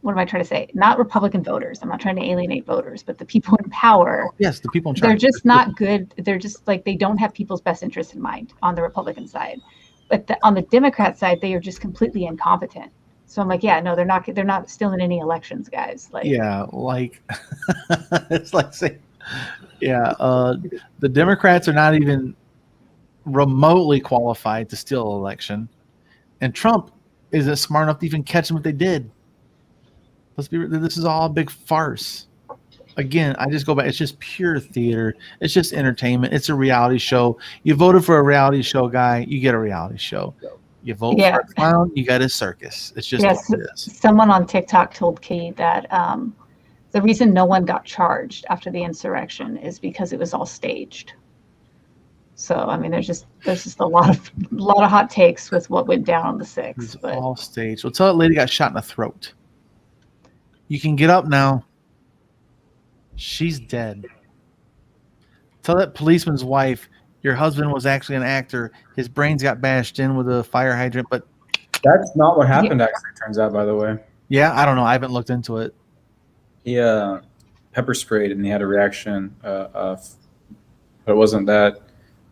[SPEAKER 2] what am I trying to say? Not Republican voters. I'm not trying to alienate voters, but the people in power.
[SPEAKER 1] Yes, the people in charge.
[SPEAKER 2] They're just not good. They're just like, they don't have people's best interest in mind on the Republican side, but on the Democrat side, they are just completely incompetent. So I'm like, yeah, no, they're not stealing any elections, guys. Like,
[SPEAKER 1] yeah, like it's like saying, yeah, the Democrats are not even remotely qualified to steal an election, and Trump isn't smart enough to even catch them if they did. This is all a big farce. Again, I just go back. It's just pure theater. It's just entertainment. It's a reality show. You voted for a reality show guy, you get a reality show. You vote for a clown, you got a circus. It's just what it is.
[SPEAKER 2] Someone on TikTok told Key that the reason no one got charged after the insurrection is because it was all staged. So I mean, there's just a lot of hot takes with what went down on the 6th.
[SPEAKER 1] It's all staged. Well, tell that lady got shot in the throat. You can get up now. She's dead. Tell that policeman's wife your husband was actually an actor. His brains got bashed in with a fire hydrant, but
[SPEAKER 3] that's not what happened. Actually, turns out, by the way.
[SPEAKER 1] Yeah, I don't know. I haven't looked into it.
[SPEAKER 3] He pepper sprayed and he had a reaction. But it wasn't that.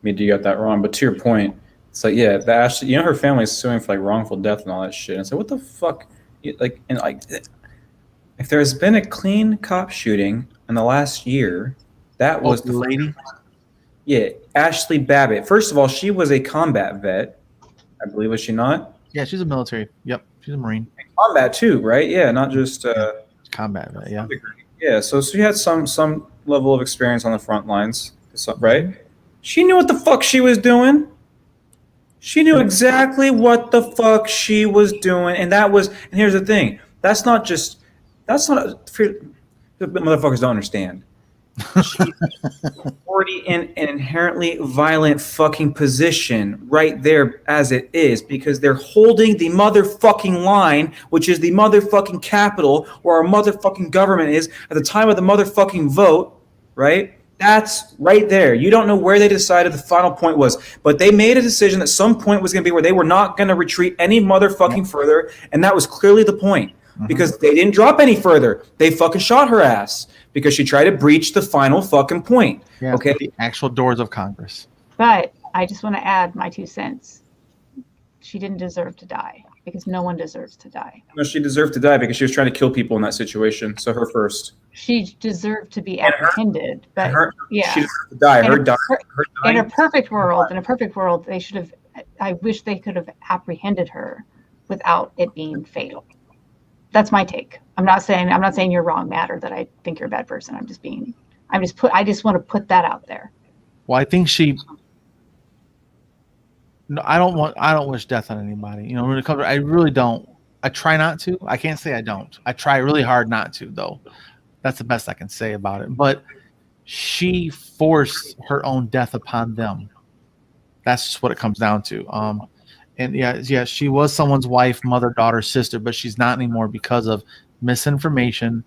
[SPEAKER 3] Maybe you got that wrong. But to your point, it's like, yeah, Ashley, her family is suing for like wrongful death and all that shit. And it's like, what the fuck? If there's been a clean cop shooting in the last year, that was
[SPEAKER 1] the lady.
[SPEAKER 3] Yeah, Ashley Babbitt. First of all, she was a combat vet, I believe, was she not?
[SPEAKER 1] Yeah, she's a military. Yep, she's a Marine.
[SPEAKER 3] And combat too, right? Yeah, not just
[SPEAKER 1] combat vet. Yeah.
[SPEAKER 3] Yeah, so she had some level of experience on the front lines, right? She knew what the fuck she was doing. She knew exactly what the fuck she was doing, and here's the thing. The motherfuckers don't understand. She's already in an inherently violent fucking position right there as it is, because they're holding the motherfucking line, which is the motherfucking capital where our motherfucking government is at the time of the motherfucking vote, right? That's right there. You don't know where they decided the final point was, but they made a decision that some point was going to be where they were not going to retreat any motherfucking further, and that was clearly the point. Because they didn't drop any further. They fucking shot her ass because she tried to breach the final fucking point.
[SPEAKER 1] Yeah,
[SPEAKER 3] okay,
[SPEAKER 1] the actual doors of Congress.
[SPEAKER 2] But I just want to add my 2 cents. She didn't deserve to die, because no one deserves to die.
[SPEAKER 3] No, she deserved to die because she was trying to kill people in that situation. So her first.
[SPEAKER 2] She deserved to be apprehended, but yeah,
[SPEAKER 3] she deserved to die.
[SPEAKER 2] In a perfect world, they should have. I wish they could have apprehended her without it being fatal. That's my take. I'm not saying you're wrong, Matt, or that I think you're a bad person. I just want to put that out there.
[SPEAKER 1] Well, I think no, I don't wish death on anybody. When it comes, I really don't. I try not to. I can't say I don't. I try really hard not to, though. That's the best I can say about it. But she forced her own death upon them. That's just what it comes down to. And yeah, she was someone's wife, mother, daughter, sister, but she's not anymore because of misinformation,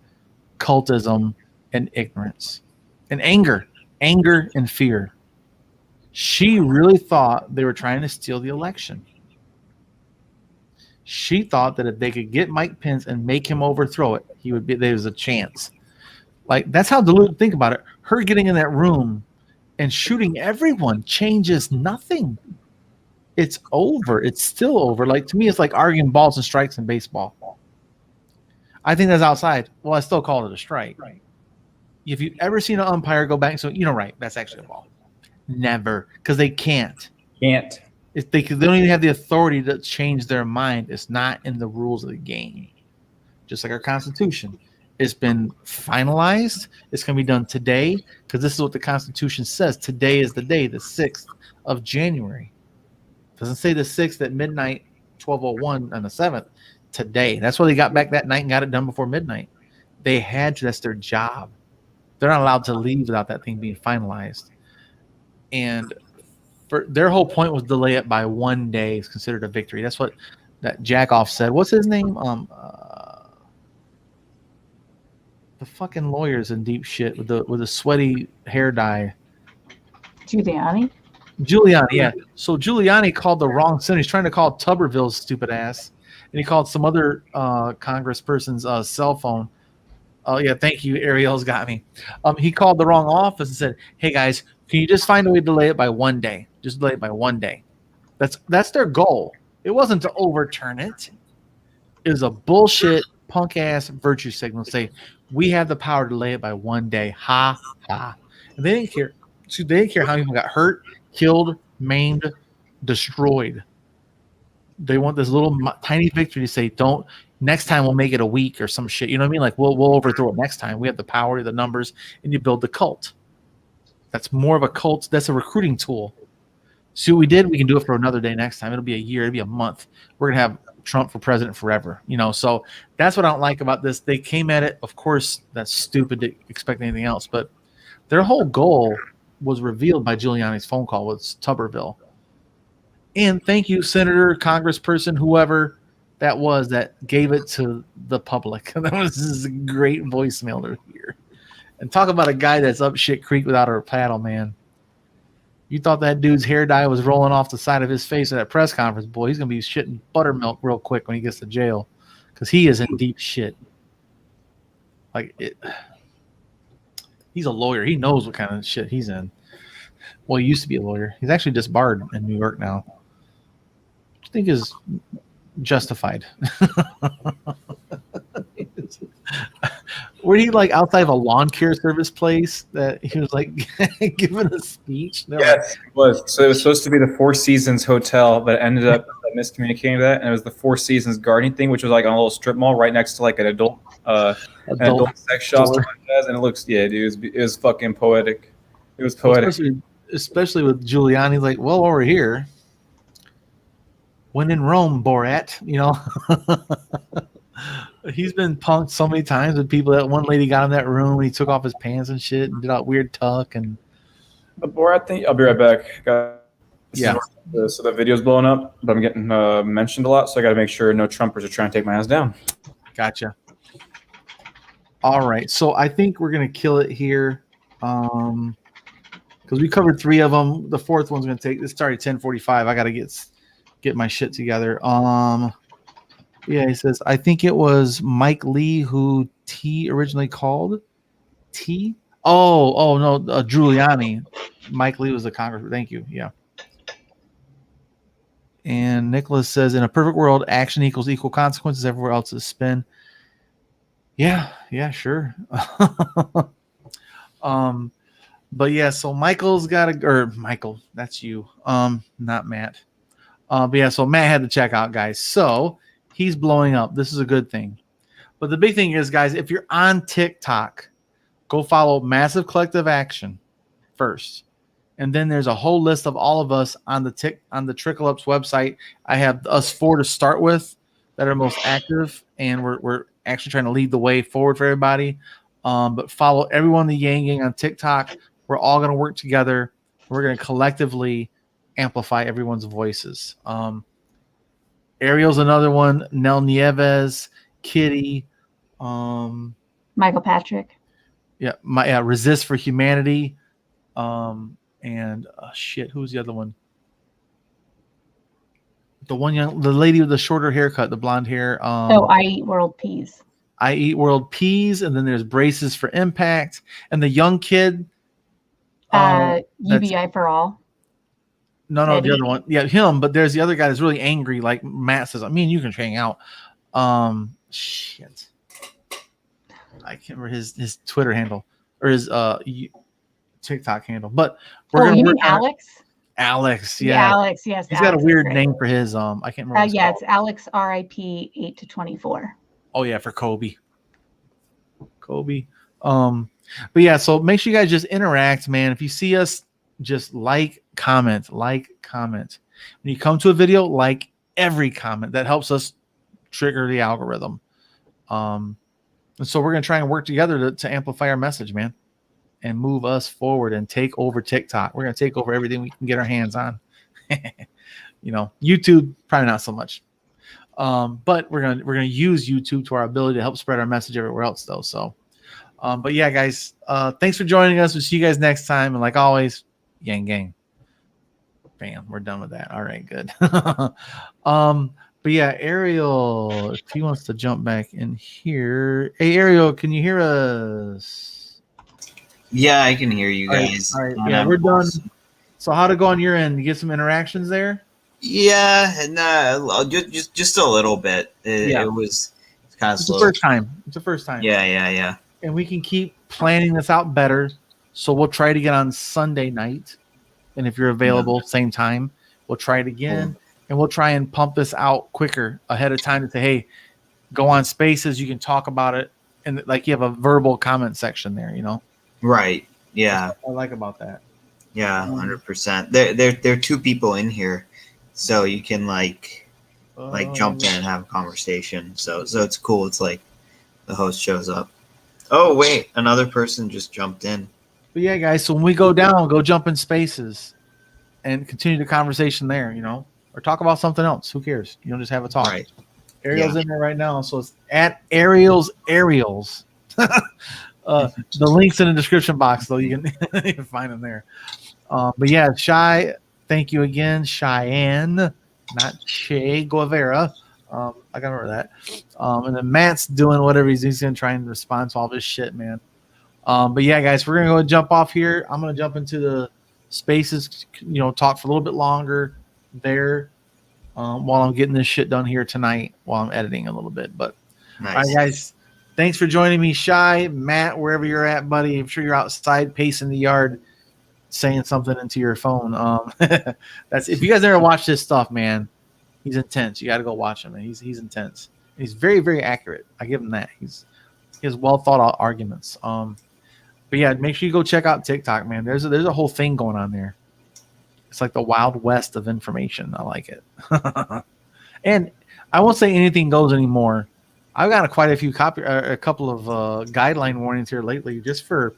[SPEAKER 1] cultism, and ignorance, and anger and fear. She really thought they were trying to steal the election. She thought that if they could get Mike Pence and make him overthrow it, there was a chance. Like, that's how deluded. Think about it. Her getting in that room and shooting everyone changes nothing. It's over. It's still over. Like, to me, it's like arguing balls and strikes in baseball. I think that's outside. Well, I still call it a strike. Right. If you've ever seen an umpire go back, so right, that's actually a ball. Never, because they can't. They don't even have the authority to change their mind. It's not in the rules of the game. Just like our Constitution. It's been finalized. It's going to be done today, because this is what the Constitution says. Today is the day, the 6th of January. Doesn't say the 6th at midnight, 12:01 on the 7th. Today. That's why they got back that night and got it done before midnight. They had to. That's their job. They're not allowed to leave without that thing being finalized. And their whole point was delay it by 1 day is considered a victory. That's what that Jackoff said. What's his name? The fucking lawyer's in deep shit with the sweaty hair dye.
[SPEAKER 2] Giuliani,
[SPEAKER 1] yeah. So Giuliani called the wrong senator. He's trying to call Tuberville's stupid ass, and he called some other congressperson's cell phone. Oh yeah, thank you. Ariel's got me. He called the wrong office and said, "Hey guys, can you just find a way to delay it by 1 day? Just delay it by 1 day." That's their goal. It wasn't to overturn it. It was a bullshit punk ass virtue signal. Say we have the power to delay it by 1 day. Ha ha. And they didn't care. So they didn't care how many people got hurt, killed, maimed, destroyed. They want this little tiny victory to say, "Don't." Next time we'll make it a week or some shit. You know what I mean? Like we'll overthrow it next time. We have the power, the numbers, and you build the cult. That's more of a cult. That's a recruiting tool. See what we did? We can do it for another day next time. It'll be a year. It'll be a month. We're gonna have Trump for president forever. You know, so that's what I don't like about this. They came at it. Of course, that's stupid to expect anything else. But their whole goal was revealed by Giuliani's phone call with Tuberville. And thank you, Senator, Congressperson, whoever that was that gave it to the public. That was just a great voicemail to hear. And talk about a guy that's up shit creek without a paddle, man. You thought that dude's hair dye was rolling off the side of his face at that press conference. Boy, he's going to be shitting buttermilk real quick when he gets to jail because he is in deep shit. He's a lawyer. He knows what kind of shit he's in. Well, he used to be a lawyer. He's actually disbarred in New York now. I think is justified. Were he like outside of a lawn care service place that he was like giving a speech?
[SPEAKER 3] Yes, it was. So it was supposed to be the Four Seasons Hotel, but it ended up miscommunicating that, and it was the Four Seasons Gardening thing, which was like on a little strip mall right next to like an adult sex shop, and it looks, yeah, dude, it was fucking poetic. It was poetic,
[SPEAKER 1] especially with Giuliani. Like, well, over here. When in Rome, Borat, you know, he's been punked so many times with people. That one lady got in that room and he took off his pants and shit and did that weird tuck. And
[SPEAKER 3] the Borat thing, I'll be right back.
[SPEAKER 1] Yeah.
[SPEAKER 3] So the video's blowing up, but I'm getting mentioned a lot, so I got to make sure no Trumpers are trying to take my ass down.
[SPEAKER 1] Gotcha. All right, so I think we're gonna kill it here, because we covered 3 of them. The 4th one's gonna take. This started 10:45. I got to get my shit together. Yeah, he says, I think it was Mike Lee who T originally called. T? Oh no, Giuliani. Mike Lee was the congressman. Thank you. Yeah. And Nicholas says, in a perfect world, action equals equal consequences. Everywhere else is spin. Yeah, sure. But yeah, so Michael's got Michael, that's you. Not Matt. But yeah, so Matt had to check out, guys. So he's blowing up. This is a good thing. But the big thing is, guys, if you're on TikTok, go follow Massive Collective Action first. And then there's a whole list of all of us on the Trickle Up's website. I have us 4 to start with that are most active, and we're actually trying to lead the way forward for everybody. But follow everyone in the Yang Gang on TikTok. We're all going to work together. We're going to collectively amplify everyone's voices. Ariel's another one. Nell Nieves, Kitty,
[SPEAKER 2] Michael Patrick.
[SPEAKER 1] Yeah, Resist for Humanity, and shit. Who's the other one? The lady with the shorter haircut, the blonde hair.
[SPEAKER 2] I Eat World Peas.
[SPEAKER 1] I Eat World Peas, and then there's Braces for Impact, and the young kid.
[SPEAKER 2] UBI for All.
[SPEAKER 1] No,
[SPEAKER 2] Eddie.
[SPEAKER 1] the other one. Yeah, him. But there's the other guy that's really angry. Like Matt says, I mean, you can hang out. Shit. I can't remember his Twitter handle or his TikTok handle. But we're gonna work on
[SPEAKER 2] Alex.
[SPEAKER 1] Alex, yeah.
[SPEAKER 2] Alex, yes.
[SPEAKER 1] He's got a weird name for his. I can't remember.
[SPEAKER 2] Yeah, it's Alex RIP 8 to 24.
[SPEAKER 1] Oh yeah, for Kobe. But yeah, so make sure you guys just interact, man. If you see us, just comment. When you come to a video, like every comment. That helps us trigger the algorithm. And so we're gonna try and work together to amplify our message, man. and move us forward and take over TikTok. We're going to take over everything we can get our hands on. YouTube, probably not so much. But we're gonna use YouTube to our ability to help spread our message everywhere else, though. So, but yeah, guys, thanks for joining us. We'll see you guys next time. And like always, yang gang. Bam, we're done with that. All right, good. But yeah, Ariel, if he wants to jump back in here. Hey, Ariel, can you hear us?
[SPEAKER 4] Yeah, I can hear you guys.
[SPEAKER 1] All right. Yeah, we're done. So how'd it go on your end? You get some interactions there?
[SPEAKER 4] Yeah, no, just a little bit. It was kind of slow.
[SPEAKER 1] It's the first time.
[SPEAKER 4] Yeah.
[SPEAKER 1] And we can keep planning this out better. So we'll try to get on Sunday night. And if you're available, same time, we'll try it again. And we'll try and pump this out quicker ahead of time to say, hey, go on Spaces. You can talk about it. And like you have a verbal comment section there,
[SPEAKER 4] Right. Yeah.
[SPEAKER 1] That's what I like about that.
[SPEAKER 4] Yeah, 100%. There are two people in here, so you can like jump in and have a conversation. So it's cool. It's like the host shows up. Oh wait, another person just jumped in.
[SPEAKER 1] But yeah, guys. So when we go down, go jump in Spaces, and continue the conversation there. Or talk about something else. Who cares? Just have a talk.
[SPEAKER 4] Right.
[SPEAKER 1] Ariel's in there right now, so it's at Ariel's. The link's in the description box, though. You can find them there. But yeah, Shy, thank you again. Cheyenne, not Che Guevara. I gotta remember that. And then Matt's doing whatever he's going to try and respond to all this shit, man. But yeah, guys, we're going to go jump off here. I'm going to jump into the Spaces, talk for a little bit longer there while I'm getting this shit done here tonight while I'm editing a little bit. But
[SPEAKER 4] Nice.
[SPEAKER 1] all right, guys. Thanks for joining me, Shy, Matt, wherever you're at, buddy. I'm sure you're outside pacing the yard, saying something into your phone. That's if you guys never watch this stuff, man. He's intense. You got to go watch him. Man. He's intense. He's very, very accurate. I give him that. He has well thought out arguments. But yeah, make sure you go check out TikTok, man. There's a whole thing going on there. It's like the Wild West of information. I like it. And I won't say anything goes anymore. I've got quite a few a couple of guideline warnings here lately, just for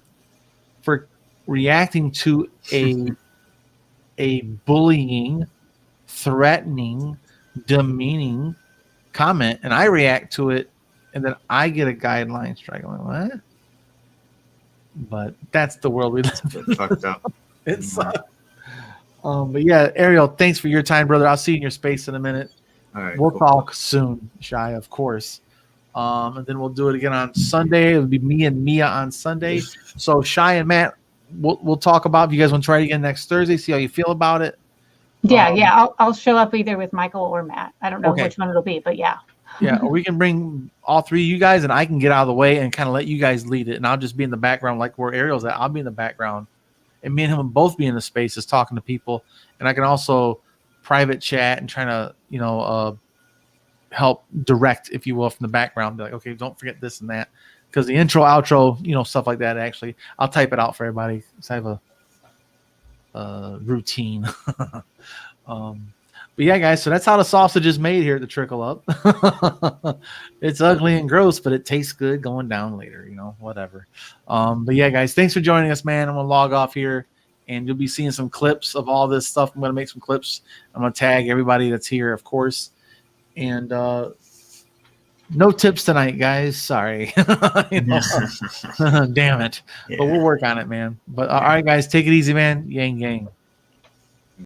[SPEAKER 1] reacting to a bullying, threatening, demeaning comment, and I react to it, and then I get a guideline strike. I'm like, what? But that's the world we live in.
[SPEAKER 4] Fucked up.
[SPEAKER 1] It's but yeah, Ariel, thanks for your time, brother. I'll see you in your space in a minute.
[SPEAKER 4] All right.
[SPEAKER 1] We'll
[SPEAKER 4] cool.
[SPEAKER 1] talk soon, Shy, of course. And then we'll do it again on Sunday. It'll be me and Mia on Sunday. So Shy and Matt, we'll talk about if you guys want to try it again next Thursday, see how you feel about it.
[SPEAKER 2] Yeah. I'll show up either with Michael or Matt. I don't know which one it'll be, but yeah.
[SPEAKER 1] Yeah, or we can bring all three of you guys, and I can get out of the way and kind of let you guys lead it, and I'll just be in the background like where Ariel's at. I'll be in the background, and me and him will both be in the spaces talking to people, and I can also private chat and trying to, help direct, if you will, from the background. Be like, okay, don't forget this and that, because the intro, outro, stuff like that. Actually, I'll type it out for everybody because I have a routine. But yeah, guys, so that's how the sausage is made here at the Trickle Up. It's ugly and gross, but it tastes good going down later, whatever. But yeah, guys, thanks for joining us, man. I'm going to log off here, and you'll be seeing some clips of all this stuff. I'm going to make some clips. I'm going to tag everybody that's here, of course. And no tips tonight, guys. Sorry. Damn it. Yeah. But we'll work on it, man. But all right, guys, take it easy, man. Yang gang.